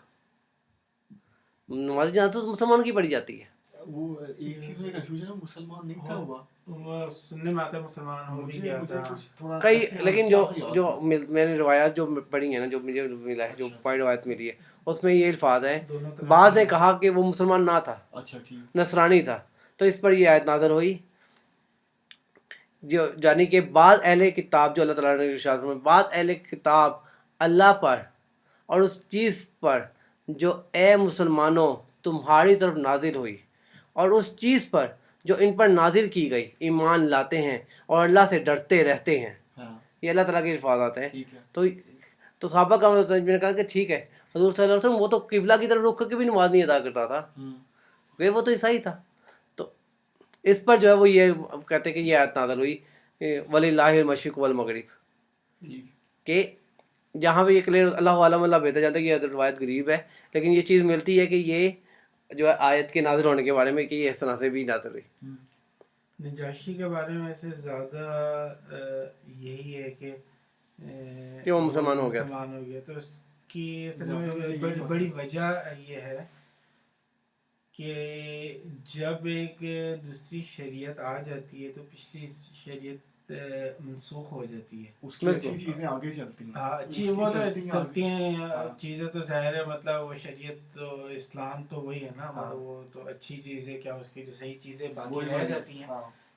نماز جنازہ تو مسلمان کی پڑھی جاتی ہے. وہ ایک چیز میں کنفیوژن ہے، مسلمان نہیں تھا ہوا، سننے میں آتا ہے مسلمان ہو بھی گیا تھا کئی، لیکن جو میں نے روایات جو پڑھی ہیں نا، جو مجھے ملا ہے، جو پڑھی روایت ملی ہے اس میں یہ الفاظ ہیں، بعض نے کہا کہ وہ مسلمان نہ تھا، نصرانی تھا. تو اس پر یہ آیت نازل ہوئی، جو یعنی کہ بعض اہل کتاب، جو اللہ تعالیٰ نے ارشاد فرمایا، بعض اہل کتاب اللہ پر اور اس چیز پر جو اے مسلمانوں تمہاری طرف نازل ہوئی، اور اس چیز پر جو ان پر نازل کی گئی ایمان لاتے ہیں اور اللہ سے ڈرتے رہتے ہیں. ہاں یہ اللہ تعالیٰ کے الفاظات ہیں. ٹھیک ہے. تو صحابہ کا میں نے کہا کہ ٹھیک ہے، حضور صلی اللہ علیہ وسلم وہ تو قبلہ کی طرف رخ کر کے بھی نماز نہیں ادا کرتا تھا کیونکہ وہ تو عیسائی تھا. تو اس پر جو ہے وہ یہ کہتے ہیں کہ یہ آیت نازل ہوئی وَلِلَّهِ الْمَشْرِقُ وَالْمَغْرِبُ، ٹھیک. کہ جہاں پہ یہ کلیئر اللہ عالم اللہ بہتر جانتا ہے کہ یہ روایت غریب ہے، لیکن یہ چیز ملتی ہے کہ یہ جو ہے آیت کے نازل ہونے کے بارے میں کہ یہ اس طرح سے بھی نازل ہوئی. نجاشی کے بارے میں ایسے زیادہ یہی ہے کہ وہ مسلمان ہو گیا. تو اس کی اصل میں بڑی وجہ یہ ہے کہ جب ایک دوسری شریعت آ جاتی ہے تو پچھلی شریعت منسوخ ہو جاتی ہے. اس کی اچھی چیزیں آگے چلتی ہیں. ہاں اچھی وہ تو چلتی ہیں چیزیں تو ظاہر ہے، مطلب وہ شریعت تو اسلام تو وہی ہے نا، وہ تو اچھی چیز ہے، کیا اس کی جو صحیح چیزیں باقی رہ جاتی ہیں.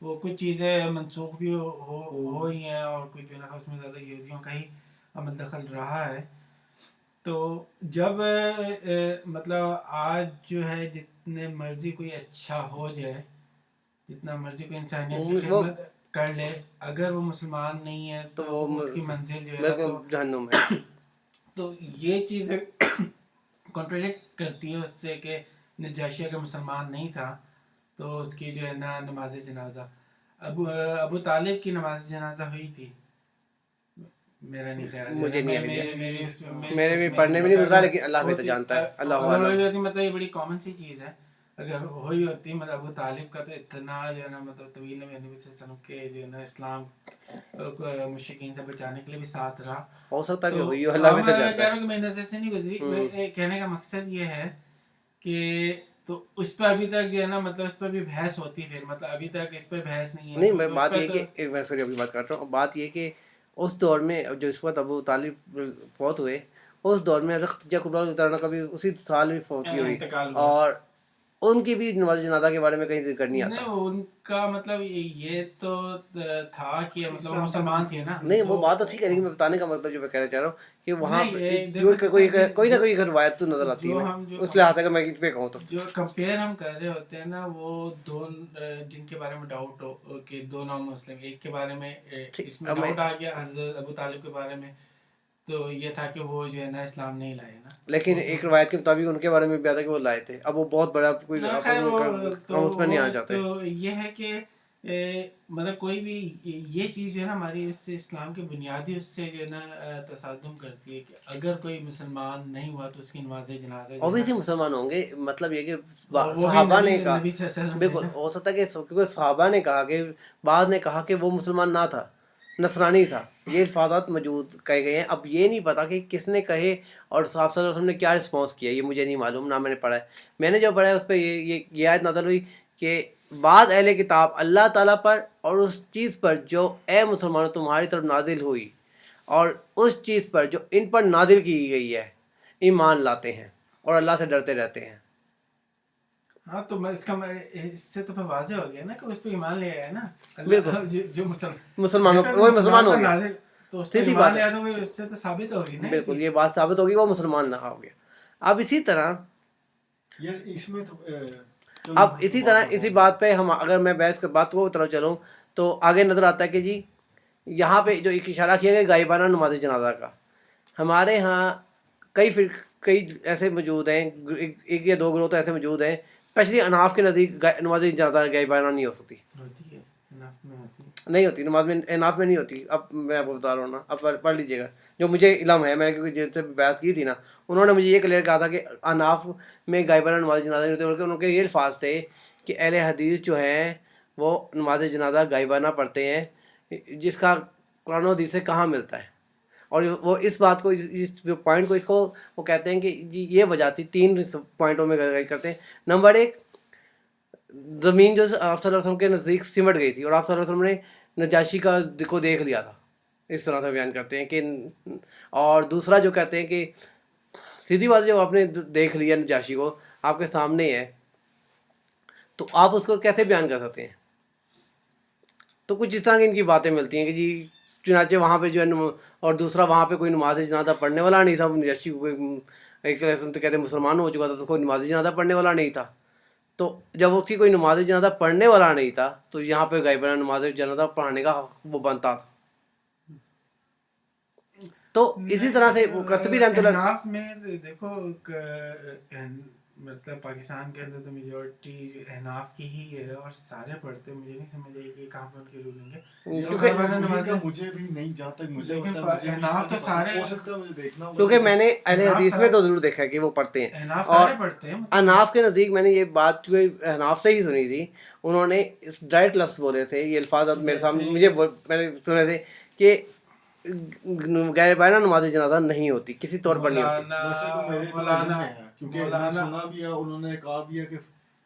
وہ کچھ چیزیں منسوخ بھی ہو ہی ہیں اور کچھ جو ہے نا اس میں زیادہ یہودیوں کا ہی عمل دخل رہا ہے. تو جب مطلب آج جو ہے جتنے مرضی کوئی اچھا ہو جائے، جتنا مرضی کوئی انسانیت کی خدمت کر لے، اگر وہ مسلمان نہیں ہے تو وہ اس کی منزل جو ہے تو جہنم ہے. تو یہ چیز کنٹراڈکٹ کرتی ہے اس سے کہ نجاشی اگر مسلمان نہیں تھا تو اس کی جو ہے نا نماز جنازہ ابو طالب کی نماز جنازہ ہوئی تھی. میرا نہیں خیال، مجھے نہیں میرے بھی پڑھنے میں نہیں گزرا، لیکن اللہ بہتر جانتا ہے. اللہ عالم. مطلب یہ بڑی کامن سی چیز ہے. اگر ہوئی ہوتی مطلب ابو طالب کا تو اتنا جو ہے نا مطلب طویل میں نبی صلی اللہ علیہ وسلم کے جو ہے نا اسلام مشرکین سے بچانے کے لیے بھی ساتھ رہا. ہو سکتا ہے کہ ہوئی ہو، اللہ بہتر جانتا ہے. کہہ رہا ہوں کہ میری نظر سے نہیں گزری. کہنے کا مقصد یہ ہے کہ تو اس پہ ابھی تک جو ہے نا مطلب اس پہ بھی بحث ہوتی ہے. مطلب ابھی تک اس پہ بحث نہیں ہے. نہیں، میں بات یہ کہ میں سوری ابھی بات کر رہا ہوں. بات یہ کہ اس دور میں جو اس وقت ابو طالب فوت ہوئے، اس دور میں حضرت خدیجہ کبریٰ رضی اللہ عنہا کا بھی اسی سال بھی فوتی ہوئی، اور ان کی بھی نماز جنازہ کے بارے میں کہیں ذکر نہیں آتا. ان کا مطلب یہ تو تھا کہ مطلب مسلمان تھے نا. نہیں وہ بات تو ٹھیک ہے، لیکن میں بتانے کا مطلب جو میں کہنا چاہ رہا ہوں کہ وہاں کوئی نہ کوئی روایت تو نظر آتی ہے. اس لحاظ سے اگر میں پہ کہوں تو جو کمپیئر ہم کر رہے ہوتے ہیں نا، وہ دو جن کے بارے میں ڈاؤٹ ہو کہ دو نام مسلم، ایک کے بارے میں اس میں ڈاؤٹ آ گیا حضرت ابو طالب کے بارے میں، تو یہ تھا کہ وہ جو ہے نا اسلام نہیں لائے نا. لیکن ایک روایت کے مطابق ان کے بارے میں بھی آتا کہ وہ لائے تھے. اب وہ بہت بڑا کوئی ہم اس میں نہیں آنا چاہتے. تو یہ ہے کہ مطلب کوئی بھی یہ چیز جو ہے نا ہماری اس سے اسلام کے بنیادی اس سے جو ہے نا تصادم کرتی ہے کہ اگر کوئی مسلمان نہیں ہوا تو اس کی نماز جنازہ اوبیسلی مسلمان ہوں گے. مطلب یہ کہ صحابہ نے کہا، بالکل ہو سکتا ہے کہ کیونکہ صحابہ نے کہا کہ بعض نے کہا کہ وہ مسلمان نہ تھا، نصرانی تھا. یہ الفاظات موجود کہے گئے ہیں. اب یہ نہیں پتا کہ کس نے کہے اور صحابہ صلی اللہ علیہ وسلم نے کیا رسپانس کیا، یہ مجھے نہیں معلوم، نہ میں نے پڑھا ہے. میں نے جو پڑھا ہے اس پہ یہ آیت نازل ہوئی کہ بعض اہل کتاب اللہ تعالیٰ پر اور اس چیز پر جو اے مسلمانوں تمہاری طرف نازل ہوئی اور اس چیز پر جو ان پر نازل کی گئی ہے ایمان لاتے ہیں اور اللہ سے ڈرتے رہتے ہیں. ہاں تو اس سے تو واضح ہو گیا نا کہ اس پہ ایمان لے آیا نا. بالکل جو مسلمانوں وہی مسلمان ہو گیا. تو سیدھی بات ہے، اس سے تو ثابت ہوگی نا. بالکل یہ بات ثابت ہوگی وہ مسلمان نہ ہو گیا. اب اسی طرح اس میں اسی بات پہ ہم اگر میں بحث کی بات کو طرف چلوں تو آگے نظر آتا ہے کہ جی یہاں پہ جو ایک اشارہ کیا گیا غائبانہ نماز جنازہ کا، ہمارے ہاں کئی ایسے موجود ہیں، ایک یا دو گروہ تو ایسے موجود ہیں، اسپیشلی اناف کے نزدیک نماز جنازہ غائبانہ نہیں ہو سکتی، نہیں ہوتی نماز میں، اناف میں نہیں ہوتی. اب میں آپ کو بتا رہا ہوں نا، اب پڑھ لیجیے گا. جو مجھے علم ہے، میں نے کیونکہ جن سے بات کی تھی نا، انہوں نے مجھے یہ کلیئر کہا تھا کہ اناف میں غائبانہ نماز جنازہ نہیں ہوتی. ان کے یہ الفاظ تھے کہ اہل حدیث جو ہیں وہ نماز جنازہ غائبانہ پڑھتے ہیں، جس کا قرآن و حدیث سے کہاں ملتا ہے. اور وہ اس بات کو، اس پوائنٹ کو، اس کو وہ کہتے ہیں کہ جی یہ وجہ تھی. 3 پوائنٹوں میں کرتے ہیں. نمبر 1، زمین جو آپ صلی اللہ علیہ وسلم کے نزدیک سمٹ گئی تھی اور آپ صلی اللہ علیہ وسلم نے نجاشی کو دیکھ لیا تھا، اس طرح سے بیان کرتے ہیں کہ. اور دوسرا جو کہتے ہیں کہ سیدھی بات، جب آپ نے دیکھ لیا نجاشی کو، آپ کے سامنے ہے، تو آپ اس کو کیسے بیان کر سکتے ہیں. تو کچھ اس طرح کی ان کی باتیں ملتی ہیں کہ جی چنانچہ وہاں پہ جو ہے، اور دوسرا وہاں پہ کوئی نماز جنازہ پڑھنے والا نہیں تھا. نجاشی کو ایک قسم سے کہتے ہیں مسلمان ہو چکا تھا، تو کوئی نماز جنازہ پڑھنے والا نہیں تھا. تو جب اس کی کوئی نماز جنازہ پڑھنے والا نہیں تھا تو یہاں پہ غائبانہ نماز جنازہ پڑھانے کا وہ بنتا تھا. تو اسی طرح سے وہ قرطبی رحمۃ اللہ احناف میں دیکھو مطلب پاکستان کے اندر تو میجورٹی احناف کی ہی ہے اور سارے پڑھتے ہیں. مجھے نہیں سمجھ آئی کہ کہاں پر ان کی رولنگ ہے. کیونکہ مجھے بھی نہیں جہاں تک مجھے لیکن ہوتا ہے مجھے بھی احناف تو اس میں سارے- ہو سکتا ہے مجھے دیکھنا ہوگا. کیونکہ میں نے اہل احناف حدیث میں سارے- تو ضرور دیکھا ہے کہ وہ پڑھتے ہیں. احناف اور سارے پڑھتے ہیں. اناف کے نزدیک میں نے یہ بات جو احناف سے ہی سنی تھی, انہوں نے اس ڈائریکٹ لفظ بولے تھے, یہ الفاظ میرے سامنے میں نے سنے تھے کہ غائبانہ نماز جنازہ نہیں ہوتی, کسی طور پر نہیں ہوتی. ویسے تو میرے تو علم میں ہے کیونکہ میں نے سنا بھی ہے, انہوں نے کہا بھی ہے کہ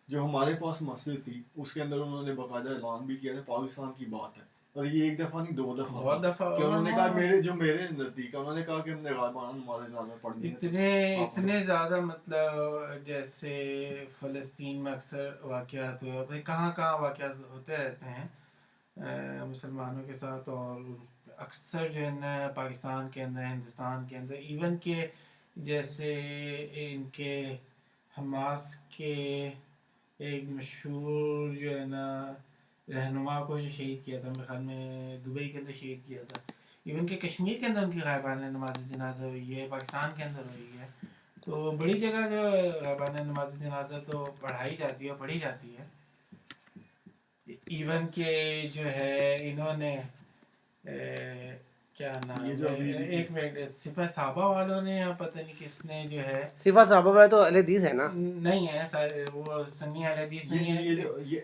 جو ہمارے پاس مسجد تھی اس کے اندر انہوں نے باقاعدہ اعلان بھی کیا تھا, پاکستان کی بات ہے, اور یہ ایک دفعہ نہیں 2 دفعہ بہت دفعہ کہ انہوں نے کہا میرے نزدیک ہے, انہوں نے کہا کہ ہم نے غائبانہ نماز جنازہ پڑھنی ہے. اتنے زیادہ مطلب جیسے فلسطین میں اکثر واقعات ہوئے, کہاں کہاں واقعات ہوتے رہتے ہیں مسلمانوں کے ساتھ, اور اکثر جو ہے نا پاکستان کے اندر, ہندوستان کے اندر, ایون کہ جیسے ان کے حماس کے ایک مشہور جو ہے نا رہنما کو جو شہید کیا تھا, میرے خیال میں دبئی کے اندر شہید کیا تھا. ایون کہ کشمیر کے اندر ان کی غائبانہ نماز جنازہ ہوئی ہے, پاکستان کے اندر ہوئی ہے. تو بڑی جگہ جو غائبانہ نماز جنازہ تو پڑھائی جاتی ہے, پڑھی جاتی ہے. ایون کہ جو ہے انہوں نے کیا نام ہے, ایک منٹ, سپہ صحابہ والوں نے یا پتہ نہیں کس نے جو ہے, صفا صحابہ میں تو اہل حدیث ہے نا, نہیں ہے وہ سنی اہل حدیث نہیں ہے.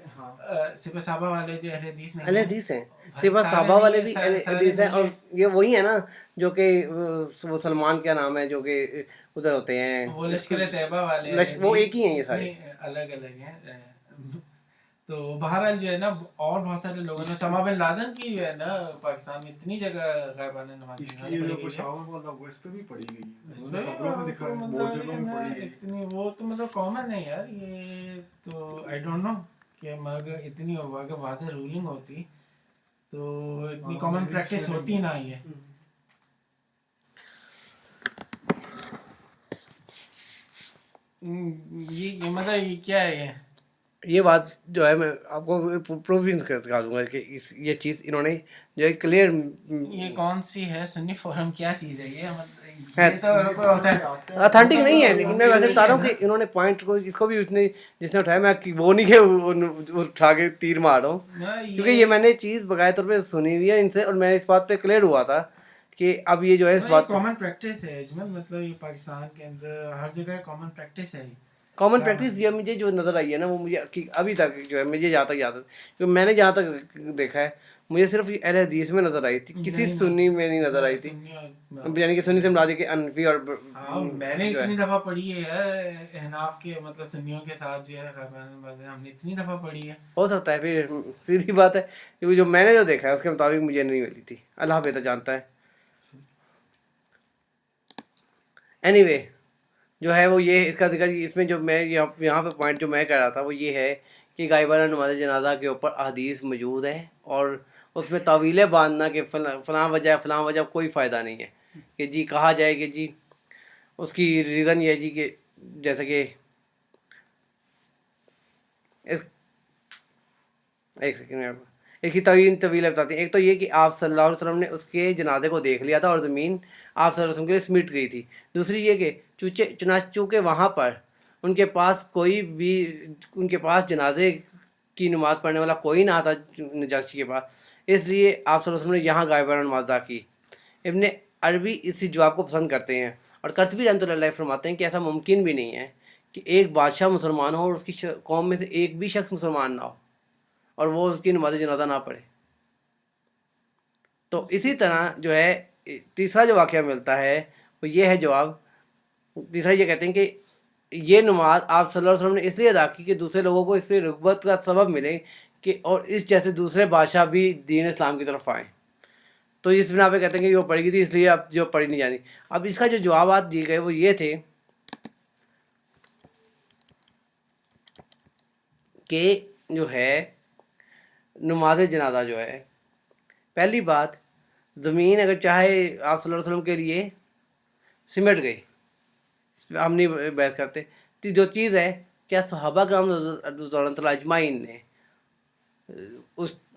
سپہ صحابہ والے جو اہل حدیث نہیں اہل ہیں, حدیث ہیں. صفا صحابہ والے بھی اہل حدیث ہیں, اور یہ وہی ہے نا جو کہ وہ سلمان کیا نام ہے جو کہ ادھر ہوتے ہیں, وہ لشکر طیبہ والے, وہ ایک ہی ہیں یہ سارے, الگ الگ ہیں. تو بہرحال جو ہے نا اور بہت سارے لوگوں نے, اسامہ بن لادن کی جو ہے نا پاکستان میں اتنی جگہ غائبانہ نماز پڑھی گئی, وہ تو مطلب کامن ہے یار. یہ تو آئی ڈونٹ نو کہ مگر اتنی اگر واضح رولنگ ہوتی تو اتنی کامن پریکٹس ہوتی نہ یہ. یہ مطلب یہ کیا ہے, یہ بات جو ہے میں آپ کو پروف بھی کرا دوں گا کہ یہ چیز انہوں نے جو ہے کلیئر. یہ کون سی ہے سنی فورم, کیا چیز ہے یہ تو اتھینٹک نہیں ہے, لیکن میں ویسے بتا رہا ہوں کہ انہوں نے پوائنٹ کو جس کو بھی جس نے اٹھایا, میں وہ نہیں کہ اٹھا کے تیر مار رہا ہوں, کیونکہ یہ میں نے چیز بقایا طور پہ سنی ہوئی ہے ان سے, اور میں اس بات پہ کلیئر ہوا تھا کہ اب یہ جو ہے اس بات کامن پریکٹس ہے اجمل, مطلب یہ پاکستان کے اندر ہر جگہ کامن پریکٹس ہے. کامن پریکٹس یہ مجھے جو نظر آئی ہے نا, وہ مجھے ابھی تک جو ہے مجھے جہاں تک یاد ہے, کیونکہ میں نے جہاں تک دیکھا ہے مجھے صرف اہل حدیث میں نظر آئی تھی, کسی سنی میں نہیں نظر آئی تھی. یعنی کہ سنی سے مراد کہ انفی, اور میں نے اتنی دفعہ پڑھی ہے احناف کے مطلب سنیوں کے ساتھ جو ہے ہم نے اتنی دفعہ پڑھی ہے. ہو سکتا ہے, پھر سیدھی بات ہے کیونکہ جو میں نے جو دیکھا ہے اس کے مطابق مجھے نہیں ملی تھی, اللہ بہتر جانتا ہے. اینی وے جو ہے وہ یہ اس کا ذکر, اس میں جو میں یہاں پہ پوائنٹ جو میں کہہ رہا تھا وہ یہ ہے کہ غائبانہ نماز جنازہ کے اوپر احادیث موجود ہے, اور اس میں طویلیں باندھنا کہ فلاں وجہ کوئی فائدہ نہیں ہے. کہ جی کہا جائے کہ جی اس کی ریزن یہ ہے جی کہ جیسے کہ ایک سیکنڈ اس کی طویلیں بتاتی ہیں. ایک تو یہ کہ آپ صلی اللہ علیہ وسلم نے اس کے جنازے کو دیکھ لیا تھا اور زمین آپ صلی اللہ علیہ وسلم کے لیے سمیٹ گئی تھی. دوسری یہ کہ چونکہ وہاں پر ان کے پاس جنازے کی نماز پڑھنے والا کوئی نہ تھا نجاشی کے پاس, اس لیے آپ صلی اللہ علیہ وسلم نے یہاں غائبانہ نماز ادا کی. ابن عربی اسی جواب کو پسند کرتے ہیں, اور قرطبی رحمۃ اللہ علیہ فرماتے ہیں کہ ایسا ممکن بھی نہیں ہے کہ ایک بادشاہ مسلمان ہو اور اس کی قوم میں سے ایک بھی شخص مسلمان نہ ہو اور وہ اس کی نماز جنازہ نہ پڑھے. تو اسی طرح جو ہے تیسرا جو واقعہ ملتا ہے وہ یہ ہے جواب. تیسرا یہ کہتے ہیں کہ یہ نماز آپ صلی اللہ علیہ وسلم نے اس لیے ادا کی کہ دوسرے لوگوں کو اس سے رغبت کا سبب ملے کہ اور اس جیسے دوسرے بادشاہ بھی دین اسلام کی طرف آئیں. تو اس بنا پہ کہتے ہیں کہ وہ پڑھی گئی تھی اس لیے اب جو پڑھی نہیں جانی. اب اس کا جو جوابات دیے گئے وہ یہ تھے کہ جو ہے نماز جنازہ جو ہے, پہلی بات زمین اگر چاہے آپ صلی اللہ علیہ وسلم کے لیے سمٹ گئی, ہم نہیں بحث کرتے. جو چیز ہے کیا صحابہ کرام رضوان اللہ اجمعین نے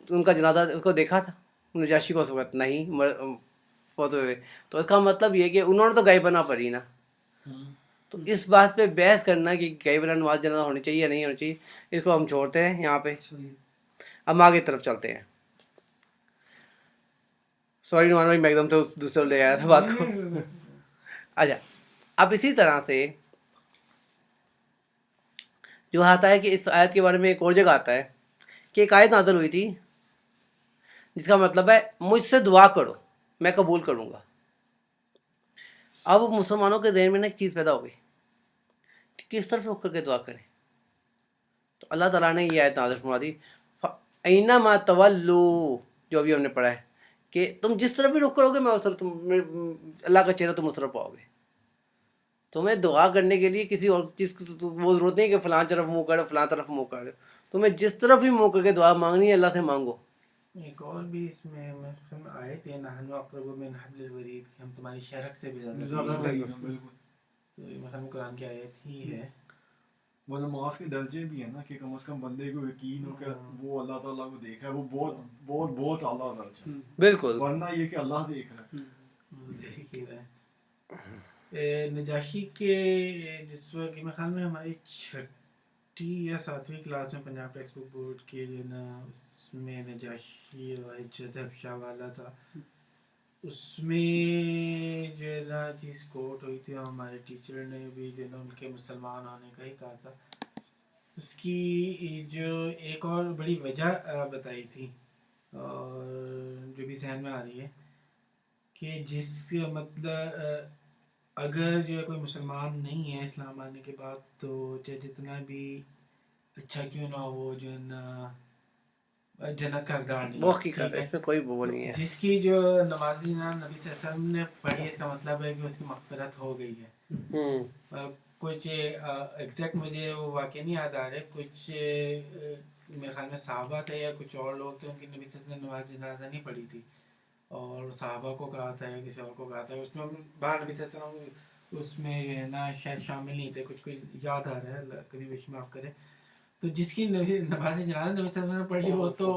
ان کا جنازہ اس کو دیکھا تھا نجاشی کو اس وقت؟ نہیں، فوت ہوئے. تو اس کا مطلب یہ کہ انہوں نے تو غائبانہ پڑھی نا. تو اس بات پہ بحث کرنا کہ غائبانہ نماز جنازہ ہونی چاہیے یا نہیں ہونی چاہیے، اس کو ہم چھوڑتے ہیں یہاں پہ. اب آگے طرف چلتے ہیں. سوری نعمان بھائی، میں ایک دم سے دوسرے لے آیا تھا بات کو. اچھا، اب اسی طرح سے جو آتا ہے کہ اس آیت کے بارے میں ایک اور جگہ آتا ہے کہ ایک آیت نازل ہوئی تھی جس کا مطلب ہے مجھ سے دعا کرو میں قبول کروں گا. اب مسلمانوں کے ذہن میں نا ایک چیز پیدا ہو گئی کہ کس طرف رخ کر کے دعا کریں. تو اللہ تعالیٰ نے یہ آیت نازل فرما دی اینما تولو، جو ابھی ہم نے پڑھا ہے کہ تم جس طرف بھی رخ کرو گے میں اس طرف اللہ کا چہرہ تم اس طرف پاؤ گے. تمہیں دعا کرنے کے لیے کسی اور چیز کی وہ ضرورت نہیں کہ فلاں طرف منہ کرو فلاں طرف منہ کرو. تمہیں جس طرف بھی منہ کر کے دعا مانگنی ہے اللہ سے مانگو. ایک اور بھی اس میں آیت ہے نحن اقرب من حبل الورید، کہ ہم تمہاری شہرک سے بھی زیادہ قریب ہیں. بالکل، تو یہ مثلا قرآن کی آیت ہی ہے. وہ نماز کے درجے بھی ہیں نا کہ کم از کم بندے کو یقین ہو کہ وہ اللہ تعالیٰ کو دیکھ رہا ہے، وہ بہت بہت بہت اعلیٰ درجہ ہے. بالکل، ورنہ یہ کہ اللہ دیکھ رہا ہے. وہ دیکھ ہی رہے. نجاشی کے جس وقت میرے خیال میں ہماری 6 یا 7ویں کلاس میں پنجاب ٹیکسٹ بک بورڈ کے جو نا اس میں نجاشی اور ہجرت حبشہ والا تھا، اس میں جو ہے نا چیز کوٹ ہوئی تھی اور ہمارے ٹیچر نے بھی جو نا ان کے مسلمان ہونے کا ہی کہا تھا. اس کی جو ایک اور بڑی وجہ بتائی تھی اور جو بھی ذہن میں آ رہی ہے کہ جس مطلب اگر جو ہے کوئی مسلمان نہیں ہے اسلام آنے کے بعد تو چاہے جتنا بھی اچھا کیوں نہ ہو جو ہے نا جنت کا حقدار نہیں. وہ حقیقت ہے، اس میں کوئی وہ نہیں ہے. جس کی جو نمازی نا نبی صلی اللہ علیہ وسلم نے پڑھی، اس کا مطلب ہے کہ اس کی مغفرت ہو گئی ہے. کچھ ایگزیکٹ مجھے وہ واقعہ نہیں یاد آ رہے، کچھ میرے خیال میں صحابہ تھے یا کچھ اور لوگ تھے، ان کی نبی صلی اللہ علیہ وسلم نے نماز جنازہ نہیں پڑھی تھی اور صحابہ کو کہا تھا یا کسی اور کو کہا تھا. اس میں باہر نبی صلی اللہ علیہ وسلم اس میں جو ہے نا شاید شامل نہیں تھے. کچھ یاد آ رہا ہے، اللہ کبھی وش معاف کرے. تو جس کی نماز جنازہ نبی صلی اللہ علیہ وسلم نے پڑھی وہ تو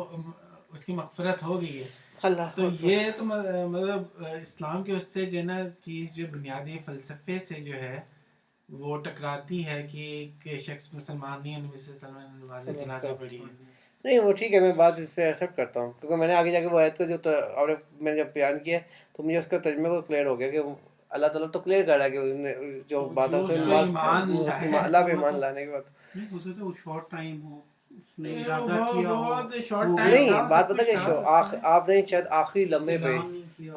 اس کی مغفرت ہو گئی ہے. اللہ تو یہ تو مطلب اسلام کے اس سے جو ہے نا چیز جو بنیادی فلسفے سے جو ہے وہ ٹکراتی ہے کہ شخص مسلمان نہیں ہے، نبی صلی اللہ علیہ وسلم نے نماز جنازہ پڑھی ہے. نہیں، وہ ٹھیک ہے، میں بات اس پہ ایکسیپٹ کرتا ہوں کیونکہ میں نے آگے جا کے وہ آیت کو جو میں نے جب بیان کیا تو مجھے اس کا ترجمے کو کلیئر ہو گیا کہ اللہ تعالیٰ تو کلیئر کر رہا ہے کہ اس نے جو بات ہے اللہ پہ ایمان لانے کے بعد ہو سکتا ہے وہ شارٹ ٹائم ہو، اس نے ارادہ کیا ہو، بہت شارٹ ٹائم نہیں. بات پتہ کہ آپ نے شاید آخری لمحے پہ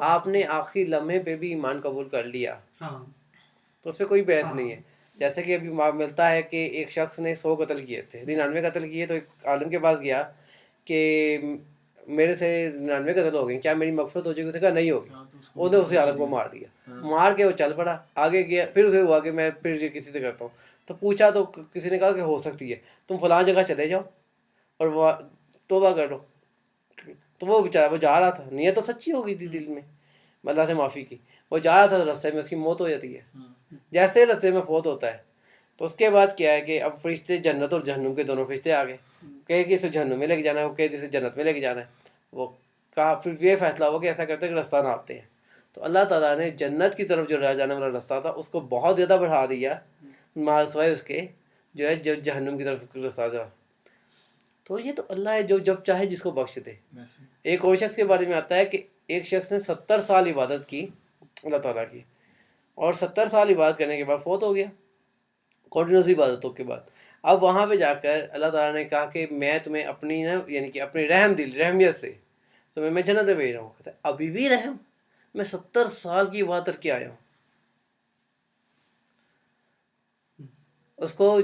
آپ نے آخری لمحے پہ بھی ایمان قبول کر لیا تو اس پہ کوئی بحث نہیں ہے. جیسے کہ ابھی ملتا ہے کہ ایک شخص نے 100 قتل کیے تھے، 99 قتل کیے، تو ایک عالم کے پاس گیا کہ میرے سے 99 قتل ہو گئے، کیا میری مغفرت ہو جائے گی؟ اسے کہا نہیں ہوگی. انہوں نے اسے عالم کو مار دیا. مار کے وہ چل پڑا آگے گیا، پھر اسے ہوا کہ میں پھر کسی سے کرتا ہوں. تو پوچھا تو کسی نے کہا کہ ہو سکتی ہے، تم فلاں جگہ چلے جاؤ اور وہ توبہ کرو. تو وہ بیچارہ وہ جا رہا تھا، نیت تو سچی ہو گئی تھی دل میں، اللہ سے معافی کی. وہ جا رہا تھا رستے میں اس کی موت ہو جاتی ہے. جیسے رستے میں فوت ہوتا ہے تو اس کے بعد کیا ہے کہ اب فرشتے جنت اور جہنم کے دونوں فرشتے آ گئے، کہے کہ اسے جہنم میں لے کے جانا ہے، وہ کہے جسے جنت میں لے کے جانا ہے. وہ کہا پھر یہ فیصلہ ہوا کہ ایسا کرتے کہ رستہ ناپتے ہیں. تو اللہ تعالیٰ نے جنت کی طرف جو رہ جانے والا رستہ تھا اس کو بہت زیادہ بڑھا دیا سوائے اس کے جو ہے جو جہنم کی طرف رستہ تھا. تو یہ تو اللہ ہے جو جب چاہے جس کو بخش دے. ایک اور شخص کے بارے میں آتا ہے کہ ایک شخص نے 70 سال عبادت کی اللہ تعالیٰ کی، اور 70 سال عبادت کرنے کے بعد فوت ہو گیا کنٹینیوس عبادتوں کے بعد. اب وہاں پہ جا کر اللہ تعالیٰ نے کہا کہ میں تمہیں اپنی نا یعنی کہ اپنی رحمیت سے تمہیں میں جنت میں بھیج رہا ہوں. کہتا ہے ابھی بھی رحم؟ میں 70 سال کی عبادت کر کے آیا ہوں. اس کو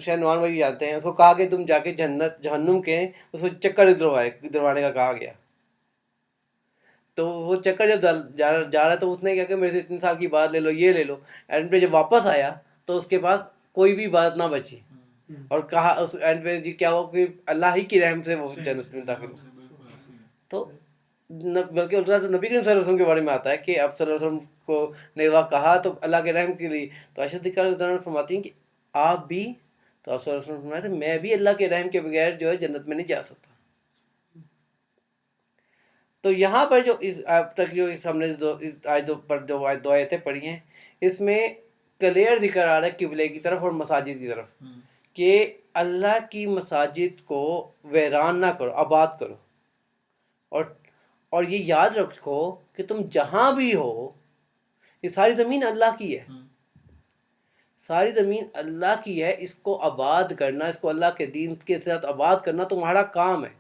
شاید نوان بھائی جانتے ہیں، اس کو کہا کہ تم جا کے جہنم کے اس کو چکر دلوانے کا کہا گیا. تو وہ چکر جب جا رہا ہے تو اس نے کہا کہ میرے سے اتنے سال کی بات لے لو، یہ لے لو. اینڈ پہ جب واپس آیا تو اس کے پاس کوئی بھی بات نہ بچی، اور کہا اس اینڈ پہ کیا ہوا کہ اللہ ہی کی رحم سے وہ جنت میں داخل ہو. تو بلکہ الٹا تو نبی کریم صلی اللہ علیہ وسلم کے بارے میں آتا ہے کہ اب صلی اللہ علیہ وسلم کو نے کہا تو اللہ کے رحم کے لیے. تو عائشہ صدیقہ رضی اللہ عنہا فرماتی ہیں کہ آپ بھی تو آپ صلی اللہ علیہ وسلم نے فرمایا تھا میں بھی اللہ کے رحم کے بغیر جو ہے جنت میں نہیں جا سکتا. تو یہاں پر جو اب تک جو ہم نے دو آیتیں پڑھی ہیں اس میں کلیئر ذکر آ رہا ہے قبلے کی طرف اور مساجد کی طرف کہ اللہ کی مساجد کو ویران نہ کرو، آباد کرو. اور یہ یاد رکھو کہ تم جہاں بھی ہو یہ ساری زمین اللہ کی ہے، ساری زمین اللہ کی ہے. اس کو آباد کرنا، اس کو اللہ کے دین کے ساتھ آباد کرنا تمہارا کام ہے.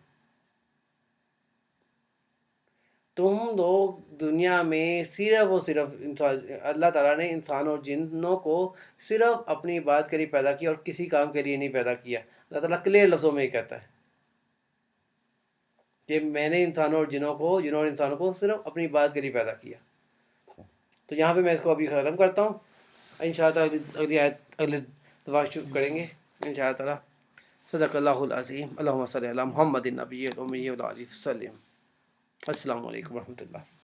تم لوگ دنیا میں صرف اور صرف اللہ تعالیٰ نے انسان اور جنوں کو صرف اپنی عبادت کے لیے پیدا کیا اور کسی کام کے لیے نہیں پیدا کیا. اللہ تعالیٰ کلیئر لفظوں میں یہ کہتا ہے کہ میں نے جنوں اور انسانوں کو صرف اپنی عبادت کے لیے پیدا کیا. تو یہاں پہ میں اس کو ابھی ختم کرتا ہوں. انشاءاللہ اگلی آیت اگلے دفعہ شروع کریں گے انشاءاللہ تعالیٰ. صدق اللہ العظیم. اللہم صلی علی محمد النبی الامی وعلی آلہ وسلم. السلام علیکم ورحمۃ اللہ.